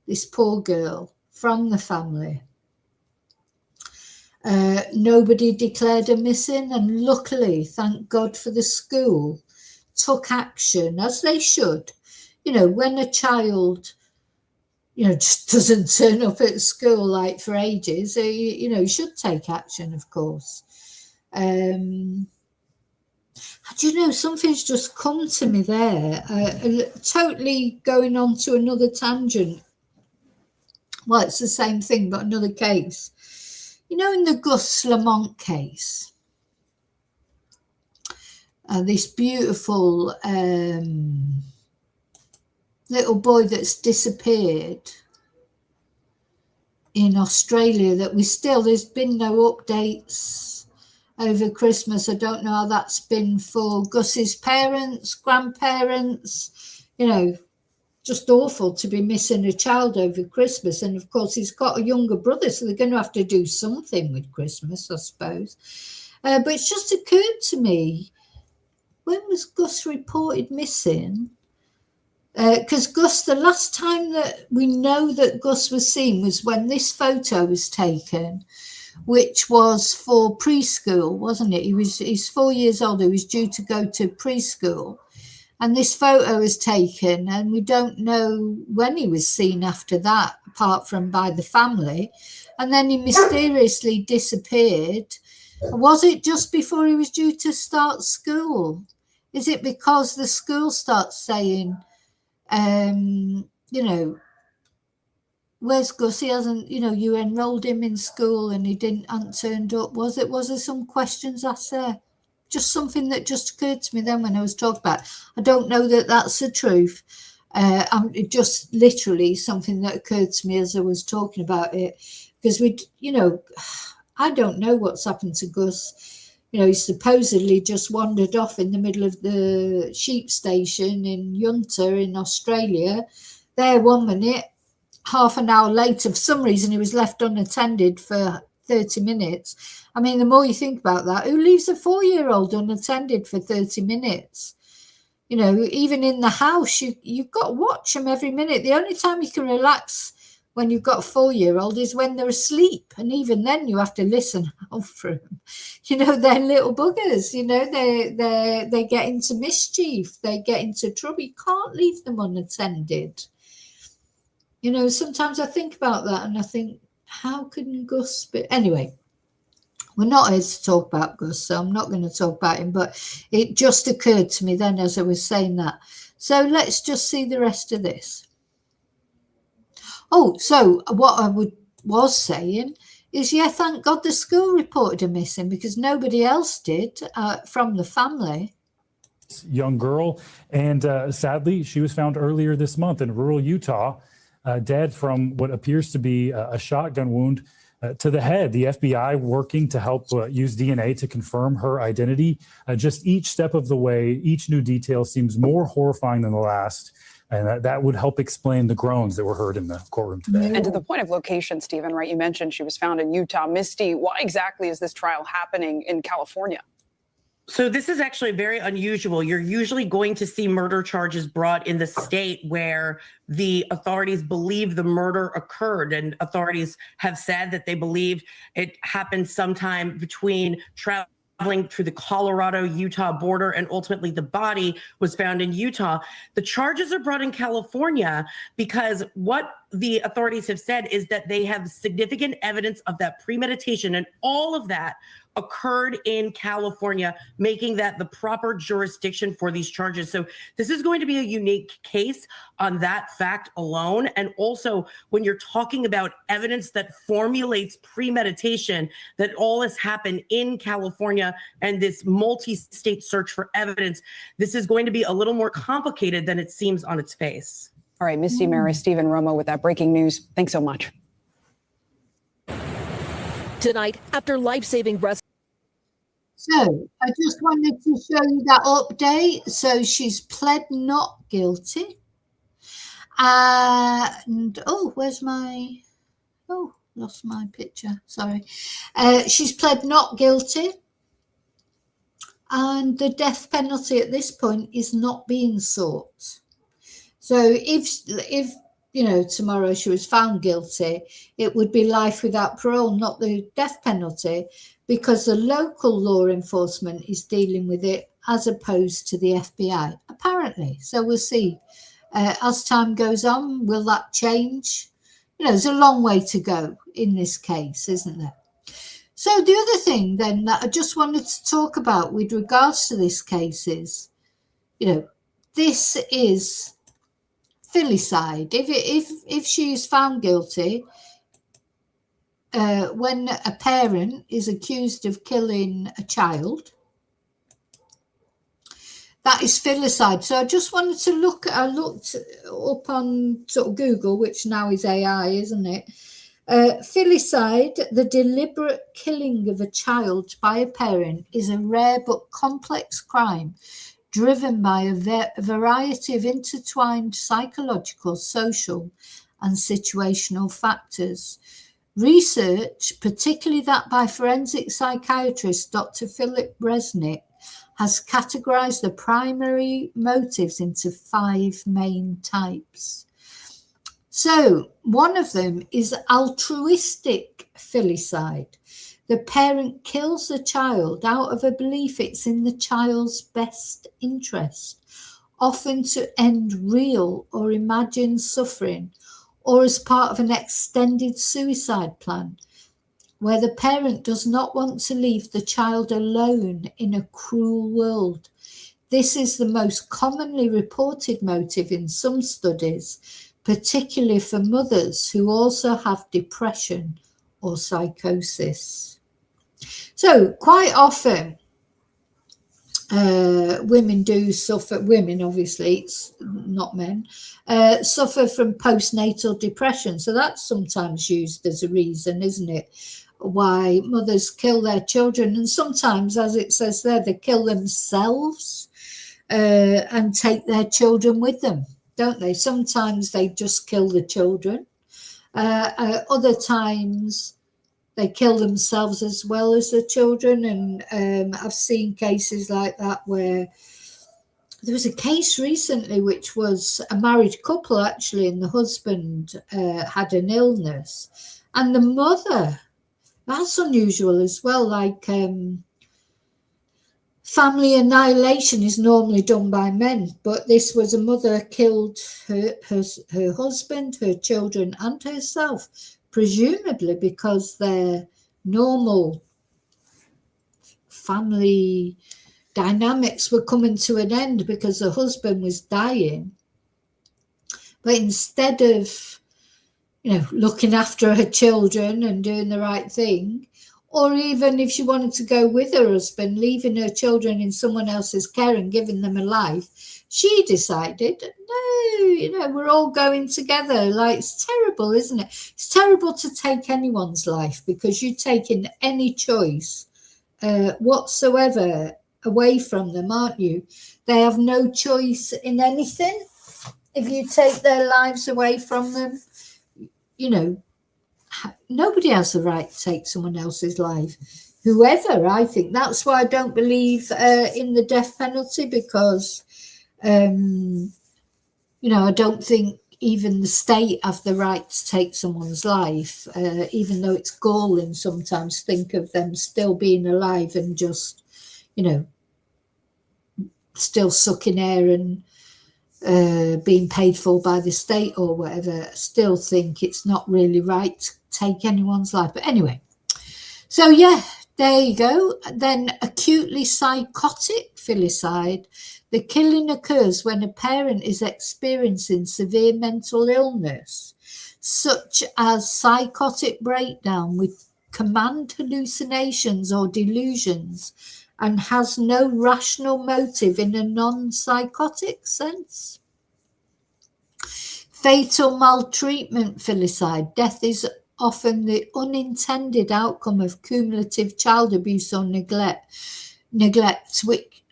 this poor girl from the family. Nobody declared her missing, and luckily, thank God for the school, took action, as they should. When a child, just doesn't turn up at school like for ages, you should take action, of course. Do something's just come to me there, totally going on to another tangent. Well, it's the same thing, but another case. In the Gus Lamont case, this beautiful little boy that's disappeared in Australia, that there's been no updates over Christmas. I don't know how that's been for Gus's parents, grandparents, just awful to be missing a child over Christmas. And of course, he's got a younger brother, so they're going to have to do something with Christmas, I suppose. But it's just occurred to me, when was Gus reported missing? Because Gus, the last time that we know that Gus was seen was when this photo was taken, which was for preschool, wasn't it? He's 4 years old. He was due to go to preschool. And this photo was taken, and we don't know when he was seen after that, apart from by the family. And then he mysteriously disappeared. Was it just before he was due to start school? Is it because the school starts saying, you know, where's Gus? He hasn't, you know, you enrolled him in school and he hadn't turned up. Was there some questions asked there? Just something that just occurred to me then when I was talking about it. I don't know that that's the truth. It just literally something that occurred to me as I was talking about it, because you know, I don't know what's happened to Gus. You know, he supposedly just wandered off in the middle of the sheep station in Yunta in Australia. There 1 minute, half an hour later, for some reason, he was left unattended for 30 minutes. I mean, the more you think about that, who leaves a 4-year-old unattended for 30 minutes? You know, even in the house, you've got to watch them every minute. The only time you can relax when you've got a 4-year-old is when they're asleep. And even then you have to listen out for them. You know, they're little buggers, you know, they get into mischief, they get into trouble. You can't leave them unattended. You know, sometimes I think about that and I think, how can Gus be? Anyway, we're not here to talk about Gus, so I'm not going to talk about him, but it just occurred to me then as I was saying that. So let's just see the rest of this. Oh, so what I was saying is, yeah, thank God the school reported her missing, because nobody else did from the family. Young girl, and sadly, she was found earlier this month in rural Utah, dead from what appears to be a shotgun wound to the head. The FBI working to help use DNA to confirm her identity. Just each step of the way, each new detail seems more horrifying than the last. And that would help explain the groans that were heard in the courtroom today. And to the point of location, Stephen, right, you mentioned she was found in Utah. Misty, why exactly is this trial happening in California? So this is actually very unusual. You're usually going to see murder charges brought in the state where the authorities believe the murder occurred, and authorities have said that they believe it happened sometime between traveling through the Colorado-Utah border, and ultimately the body was found in Utah. The charges are brought in California because what the authorities have said is that they have significant evidence of that premeditation, and all of that occurred in California, making that the proper jurisdiction for these charges. So this is going to be a unique case on that fact alone. And also when you're talking about evidence that formulates premeditation, that all has happened in California and this multi-state search for evidence, this is going to be a little more complicated than it seems on its face. All right, Misty Maris, Stephen Romo with that breaking news. Thanks so much. Tonight, after life-saving rescue. So I just wanted to show you that update. So she's pled not guilty. And, oh, where's my, oh, lost my picture, sorry. She's pled not guilty. And the death penalty at this point is not being sought. So if you know, tomorrow she was found guilty, it would be life without parole, not the death penalty, because the local law enforcement is dealing with it as opposed to the FBI, apparently. So we'll see. As time goes on, will that change? You know, there's a long way to go in this case, isn't there? So the other thing then that I just wanted to talk about with regards to this case is, you know, this is Filicide. If she is found guilty, when a parent is accused of killing a child, that is Filicide. So I just wanted to I looked up on sort of Google, which now is AI, isn't it? Filicide, the deliberate killing of a child by a parent, is a rare but complex crime driven by a variety of intertwined psychological, social, and situational factors. Research, particularly that by forensic psychiatrist Dr. Philip Resnick, has categorized the primary motives into 5 main types. So one of them is altruistic filicide. The parent kills the child out of a belief it's in the child's best interest, often to end real or imagined suffering, or as part of an extended suicide plan. where the parent does not want to leave the child alone in a cruel world. This is the most commonly reported motive in some studies, particularly for mothers who also have depression or psychosis. So quite often, women do suffer, women obviously, it's not men, suffer from postnatal depression. So that's sometimes used as a reason, isn't it, why mothers kill their children. And sometimes, as it says there, they kill themselves and take their children with them, don't they? Sometimes they just kill the children. Other times they kill themselves as well as the children. And I've seen cases like that, where there was a case recently which was a married couple actually, and the husband had an illness, and the mother, that's unusual as well, like family annihilation is normally done by men, but this was a mother killed her husband, her children and herself, presumably because their normal family dynamics were coming to an end because the husband was dying. But instead of, looking after her children and doing the right thing, or even if she wanted to go with her husband, leaving her children in someone else's care and giving them a life, she decided, no, we're all going together. Like, it's terrible, isn't it? It's terrible to take anyone's life, because you're taking any choice whatsoever away from them, aren't you? They have no choice in anything. If you take their lives away from them, nobody has the right to take someone else's life. Whoever, I think. That's why I don't believe in the death penalty, because, I don't think even the state have the right to take someone's life, even though it's galling sometimes to think of them still being alive and just, still sucking air and being paid for by the state or whatever. Still think it's not really right to take anyone's life. But anyway, so yeah, there you go. Then acutely psychotic filicide. The killing occurs when a parent is experiencing severe mental illness, such as psychotic breakdown with command hallucinations or delusions, and has no rational motive in a non-psychotic sense. Fatal maltreatment filicide. Death is often the unintended outcome of cumulative child abuse or neglect,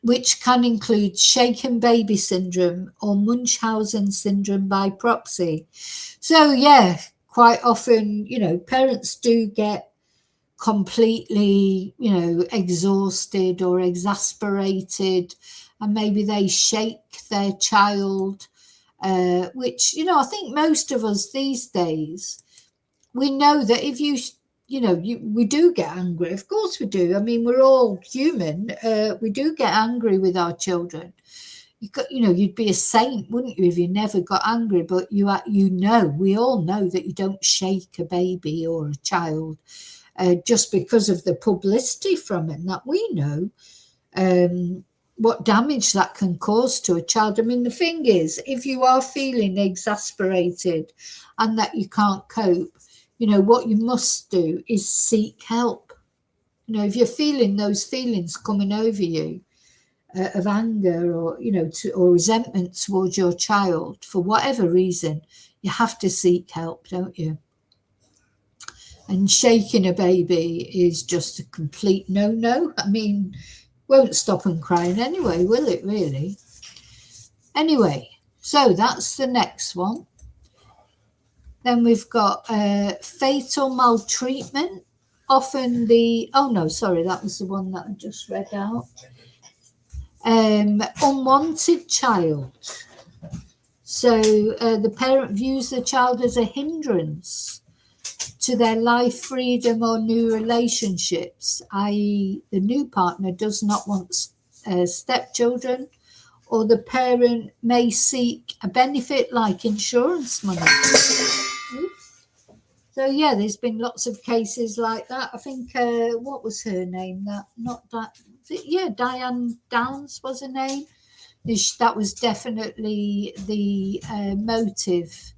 which can include shaken baby syndrome or Munchausen syndrome by proxy. So yeah, quite often, parents do get completely, exhausted or exasperated, and maybe they shake their child, which, I think most of us these days, we know that if we do get angry. Of course we do. I mean, we're all human. We do get angry with our children. You'd be a saint, wouldn't you, if you never got angry? But we all know that you don't shake a baby or a child just because of the publicity from it. And that we know what damage that can cause to a child. I mean, the thing is, if you are feeling exasperated and that you can't cope, what you must do is seek help. If you're feeling those feelings coming over you of anger or, or resentment towards your child, for whatever reason, you have to seek help, don't you? And shaking a baby is just a complete no-no. I mean, won't stop them crying anyway, will it really? Anyway, so that's the next one. Then we've got fatal maltreatment. Often that was the one that I just read out. Unwanted child. So the parent views the child as a hindrance to their life, freedom, or new relationships, i.e. the new partner does not want stepchildren, or the parent may seek a benefit like insurance money. Oops. So yeah, there's been lots of cases like that. I think what was her name? Diane Downs was her name. That was definitely the motive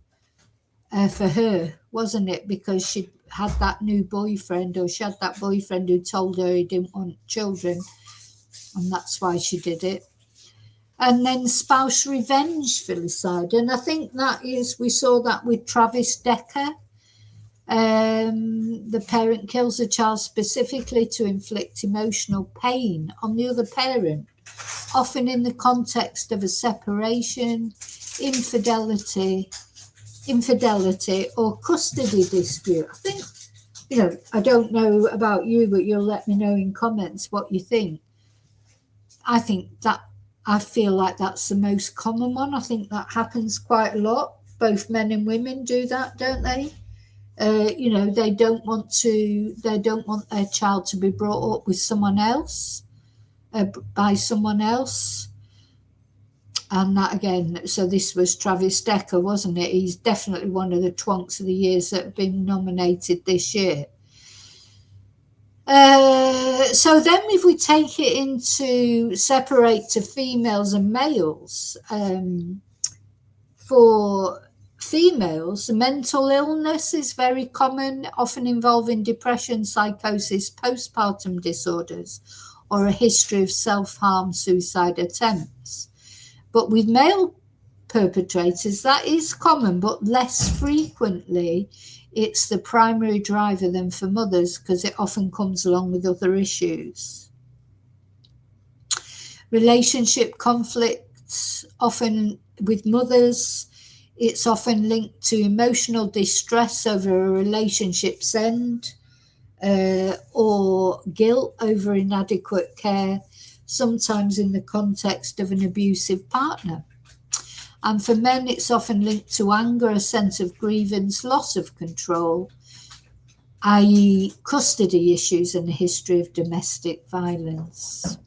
for her, wasn't it? Because she had that new boyfriend, or she had that boyfriend who told her he didn't want children, and that's why she did it. And then spouse revenge, filicide, and I think we saw that with Travis Decker. The parent kills a child specifically to inflict emotional pain on the other parent, often in the context of a separation, infidelity, or custody dispute. I think, I don't know about you, but you'll let me know in comments what you think. I feel like that's the most common one. I think that happens quite a lot. Both men and women do that, don't they? They don't want their child to be brought up with someone else, by someone else. And that again, so this was Travis Decker, wasn't it? He's definitely one of the twonks of the years that have been nominated this year. So then if we take it into separate to females and males, for females, mental illness is very common, often involving depression, psychosis, postpartum disorders, or a history of self-harm, suicide attempts. But with male perpetrators, that is common, but less frequently. It's the primary driver than for mothers, because it often comes along with other issues. Relationship conflicts, often with mothers, it's often linked to emotional distress over a relationship's end, or guilt over inadequate care, sometimes in the context of an abusive partner. And for men, it's often linked to anger, a sense of grievance, loss of control, i.e. custody issues and a history of domestic violence.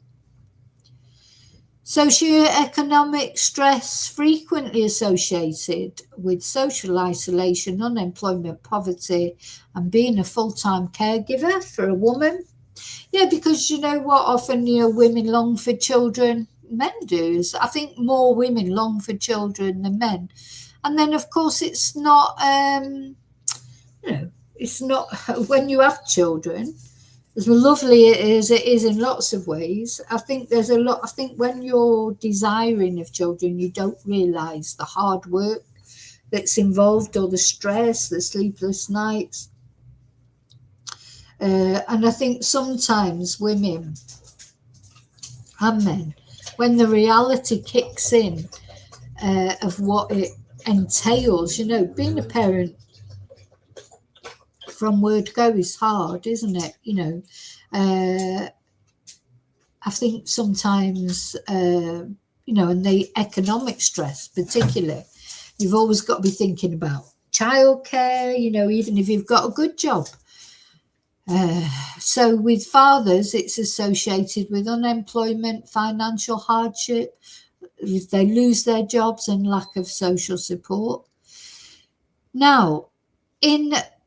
Socioeconomic stress, frequently associated with social isolation, unemployment, poverty, and being a full-time caregiver for a woman. Yeah, because you know what, often women long for children, men do. I think more women long for children than men. And then of course it's not it's not when you have children, as lovely as it is in lots of ways, I think when you're desiring of children, you don't realize the hard work that's involved, or the stress, the sleepless nights. And I think sometimes women and men, when the reality kicks in of what it entails, being a parent from word go is hard, isn't it? I think sometimes, and the economic stress particularly, you've always got to be thinking about childcare, even if you've got a good job. So with fathers, it's associated with unemployment, financial hardship, if they lose their jobs, and lack of social support. Now,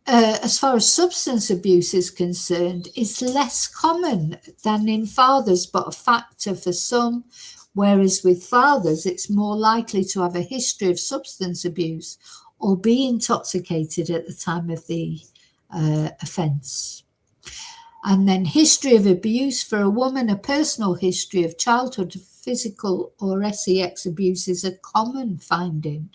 as far as substance abuse is concerned, it's less common than in fathers, but a factor for some, whereas with fathers, it's more likely to have a history of substance abuse or be intoxicated at the time of the offence. And then history of abuse for a woman, a personal history of childhood physical or sex abuse is a common finding,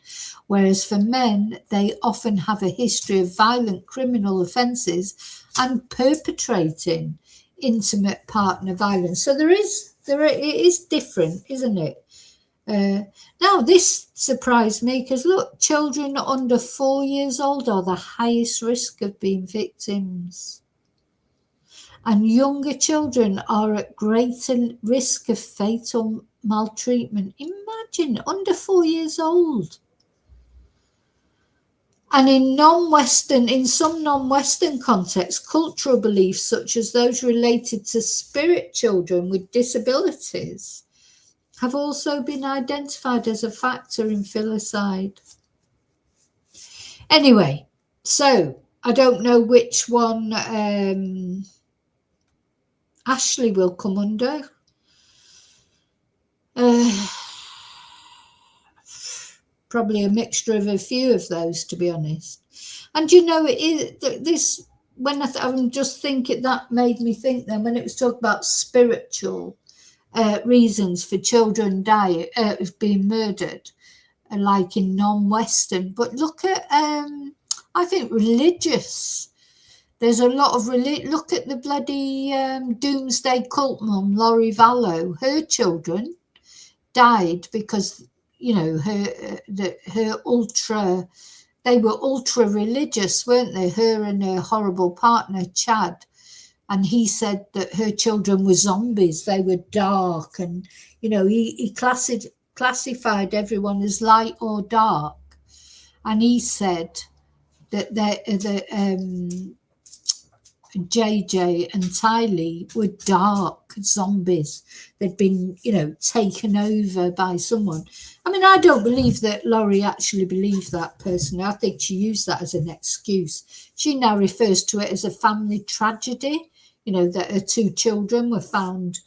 whereas for men, they often have a history of violent criminal offences and perpetrating intimate partner violence. So it is different, isn't it? Now, this surprised me because, look, children under 4 years old are the highest risk of being victims. And younger children are at greater risk of fatal maltreatment. Imagine, under 4 years old. And in some non-Western contexts, cultural beliefs such as those related to spirit children with disabilities have also been identified as a factor in filicide. Anyway, so I don't know which one Ashlee will come under. Probably a mixture of a few of those, to be honest. And you know, it is this, when I'm just thinking, that made me think then when it was talking about spiritual reasons for children being murdered, like in non-Western. But look at, I think religious. There's a lot of look at the bloody doomsday cult mum, Laurie Vallow. Her children died because, you know, they were ultra religious, weren't they? Her and her horrible partner, Chad. And he said that her children were zombies. They were dark. And, you know, he classified everyone as light or dark. And he said that JJ and Tylee were dark zombies. They'd been, you know, taken over by someone. I mean, I don't believe that Laurie actually believed that personally. I think she used that as an excuse. She now refers to it as a family tragedy, you know, that her 2 children were found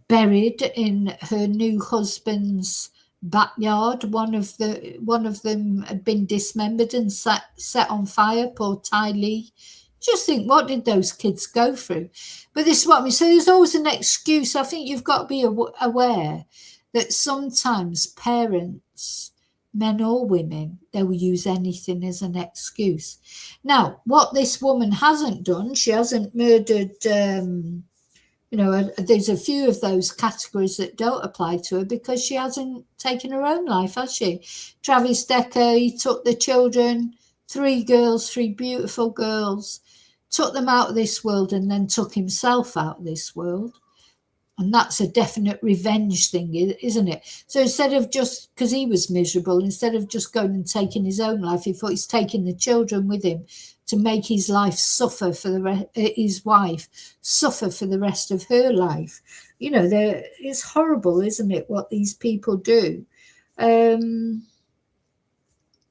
buried in her new husband's backyard. One of them had been dismembered and set on fire. Poor Tylee. Just think, what did those kids go through? But this is what I mean. So there's always an excuse. I think you've got to be aware that sometimes parents, men or women, they will use anything as an excuse. Now, what this woman hasn't done, she hasn't murdered, you know, there's a few of those categories that don't apply to her because she hasn't taken her own life, has she? Travis Decker, he took the children, 3 girls, 3 beautiful girls, took them out of this world and then took himself out of this world. And that's a definite revenge thing, isn't it? So instead of just, because he was miserable, instead of just going and taking his own life, he thought he's taking the children with him to make his life suffer for his wife suffer for the rest of her life. You know, it's horrible, isn't it, what these people do?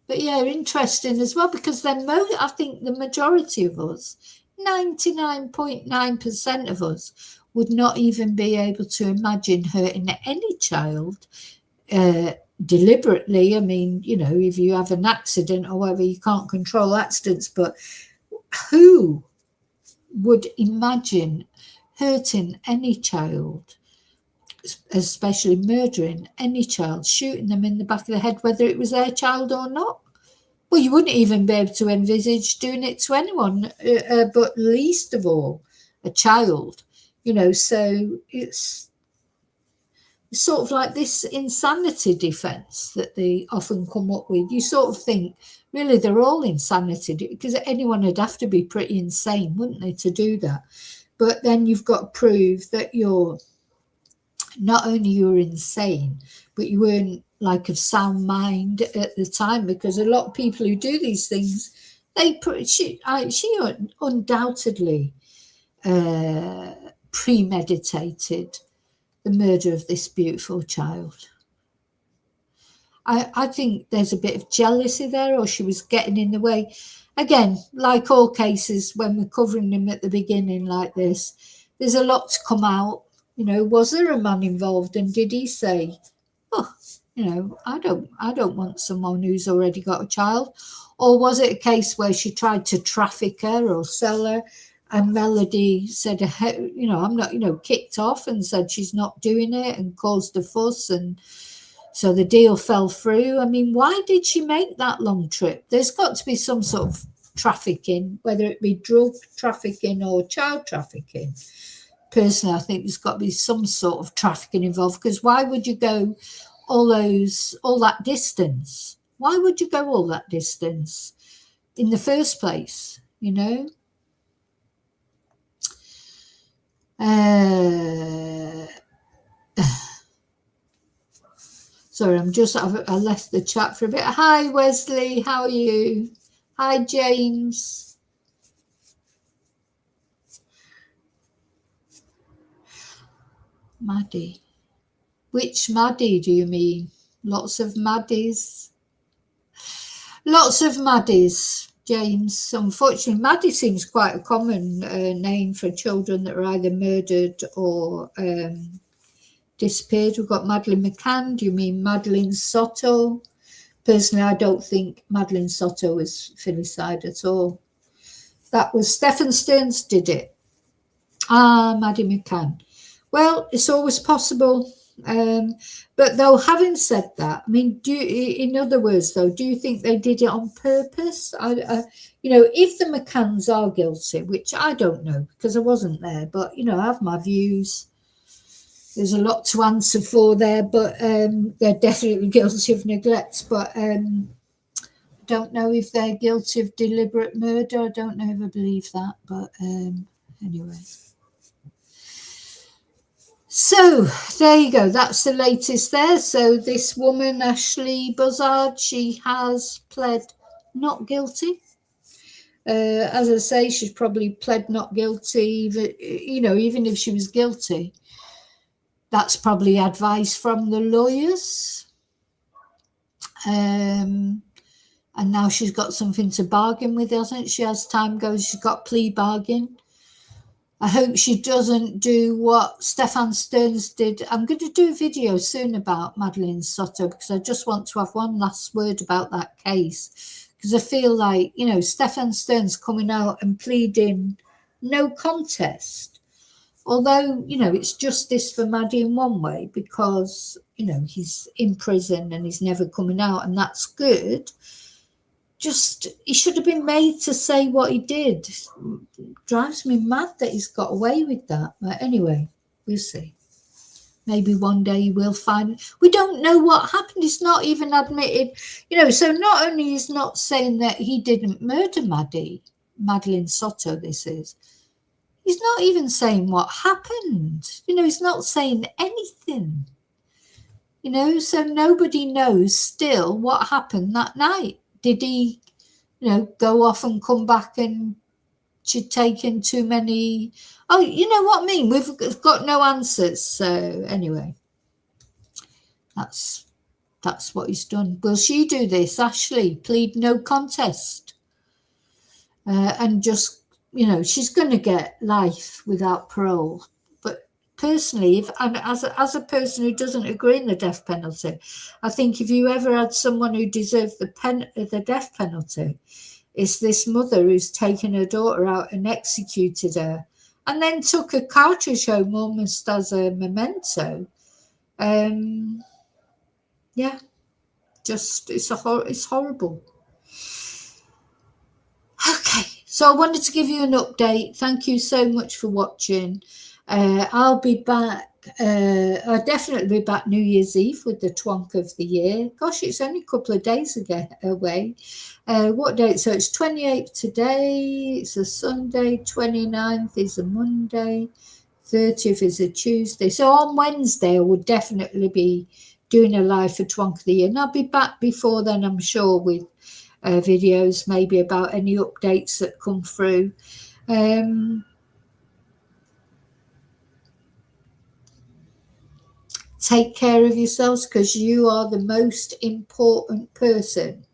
But yeah, interesting as well, because then I think the majority of us, 99.9% of us, would not even be able to imagine hurting any child deliberately. I mean, you know, if you have an accident or whatever, you can't control accidents, but who would imagine hurting any child, especially murdering any child, shooting them in the back of the head, whether it was their child or not? Well, you wouldn't even be able to envisage doing it to anyone, but least of all, a child. You know, so it's sort of like this insanity defense that they often come up with. You sort of think, really, they're all insanity, because anyone would have to be pretty insane, wouldn't they, to do that? But then you've got to prove that you're not only you're insane, but you weren't like of sound mind at the time, because a lot of people who do these things, she undoubtedly premeditated the murder of this beautiful child. I think there's a bit of jealousy there, or she was getting in the way. Again, like all cases, when we're covering them at the beginning like this, there's a lot to come out. You know, was there a man involved, and did he say, oh, you know, I don't want someone who's already got a child? Or was it a case where she tried to traffic her or sell her, and Melodee said, you know, I'm not, you know, kicked off and said she's not doing it and caused a fuss, and so the deal fell through? I mean, why did she make that long trip? There's got to be some sort of trafficking, whether it be drug trafficking or child trafficking. Personally, I think there's got to be some sort of trafficking involved, because why would you go all that distance? Why would you go all that distance in the first place, you know? Sorry, I left the chat for a bit. Hi, Wesley, how are you? Hi, James. Maddie. Which Maddie do you mean? Lots of Maddies. Lots of Maddies. James. Unfortunately, Maddie seems quite a common name for children that are either murdered or disappeared. We've got Madeleine McCann. Do you mean Madeleine Soto? Personally, I don't think Madeleine Soto was filicide at all. That was Stephen Stearns did it. Ah, Maddie McCann. Well, it's always possible. But though, having said that, I mean, in other words, though, do you think they did it on purpose? You know, if the McCanns are guilty, which I don't know because I wasn't there, but, you know, I have my views. There's a lot to answer for there, but they're definitely guilty of neglect. But I don't know if they're guilty of deliberate murder. I don't know if I believe that, but anyway. So there you go. That's the latest there. So this woman, Ashlee Buzzard, she has pled not guilty. As I say, she's probably pled not guilty. You know, even if she was guilty, that's probably advice from the lawyers. And now she's got something to bargain with, hasn't she? As time goes, she's got plea bargain. I hope she doesn't do what Stephen Stearns did. I'm going to do a video soon about Madeleine Soto because I just want to have one last word about that case. Because I feel like, you know, Stephen Stearns coming out and pleading no contest. Although, you know, it's justice for Maddie in one way because, you know, he's in prison and he's never coming out, and that's good. Just, he should have been made to say what he did. Drives me mad that he's got away with that. But anyway, we'll see. Maybe one day he will find. We don't know what happened. He's not even admitted. You know, so not only he's not saying that he didn't murder Madeleine Soto, this is. He's not even saying what happened. You know, he's not saying anything. You know, so nobody knows still what happened that night. Did he, you know, go off and come back and she'd taken too many? Oh, you know what I mean? We've got no answers. So anyway, that's what he's done. Will she do this, Ashlee? Plead no contest. And just, you know, she's going to get life without parole. But personally, as a person who doesn't agree in the death penalty, I think if you ever had someone who deserved the death penalty, it's this mother who's taken her daughter out and executed her, and then took a cartridge home almost as a memento. Yeah, just it's horrible. Okay, so I wanted to give you an update. Thank you so much for watching. I'll be back. I'll definitely be back New Year's Eve with the twonk of the year. Gosh, it's only a couple of days away. What date? So it's 28th today. It's a Sunday. 29th is a Monday. 30th is a Tuesday. So on Wednesday, I will definitely be doing a live for twonk of the year. And I'll be back before then, I'm sure, with videos maybe about any updates that come through. Take care of yourselves because you are the most important person.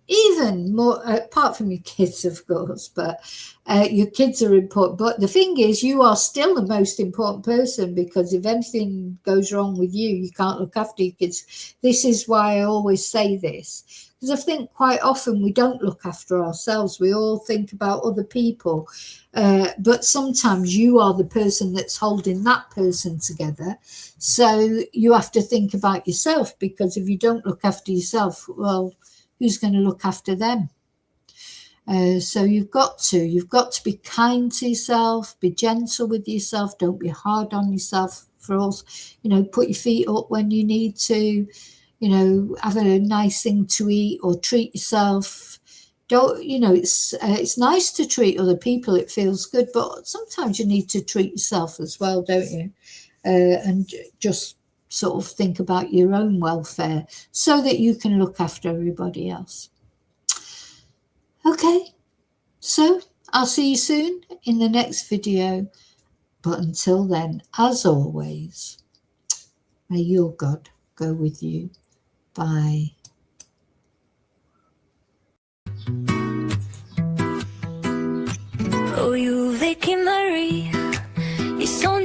Even more, apart from your kids, of course, but your kids are important. But the thing is, you are still the most important person because if anything goes wrong with you, you can't look after your kids. This is why I always say this. Because I think quite often we don't look after ourselves. We all think about other people. But sometimes you are the person that's holding that person together. So you have to think about yourself, because if you don't look after yourself, well, who's going to look after them? So you've got to be kind to yourself, be gentle with yourself. Don't be hard on yourself. For us, you know, put your feet up when you need to, you know, have a nice thing to eat or treat yourself. Don't, you know, it's nice to treat other people. It feels good, but sometimes you need to treat yourself as well, don't you? And just sort of think about your own welfare so that you can look after everybody else. Okay, so I'll see you soon in the next video. But until then, as always, may your God go with you. Bye.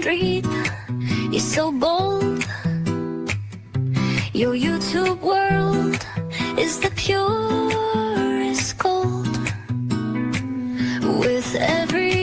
and breathe. You're so bold. Your YouTube world is the purest gold. With every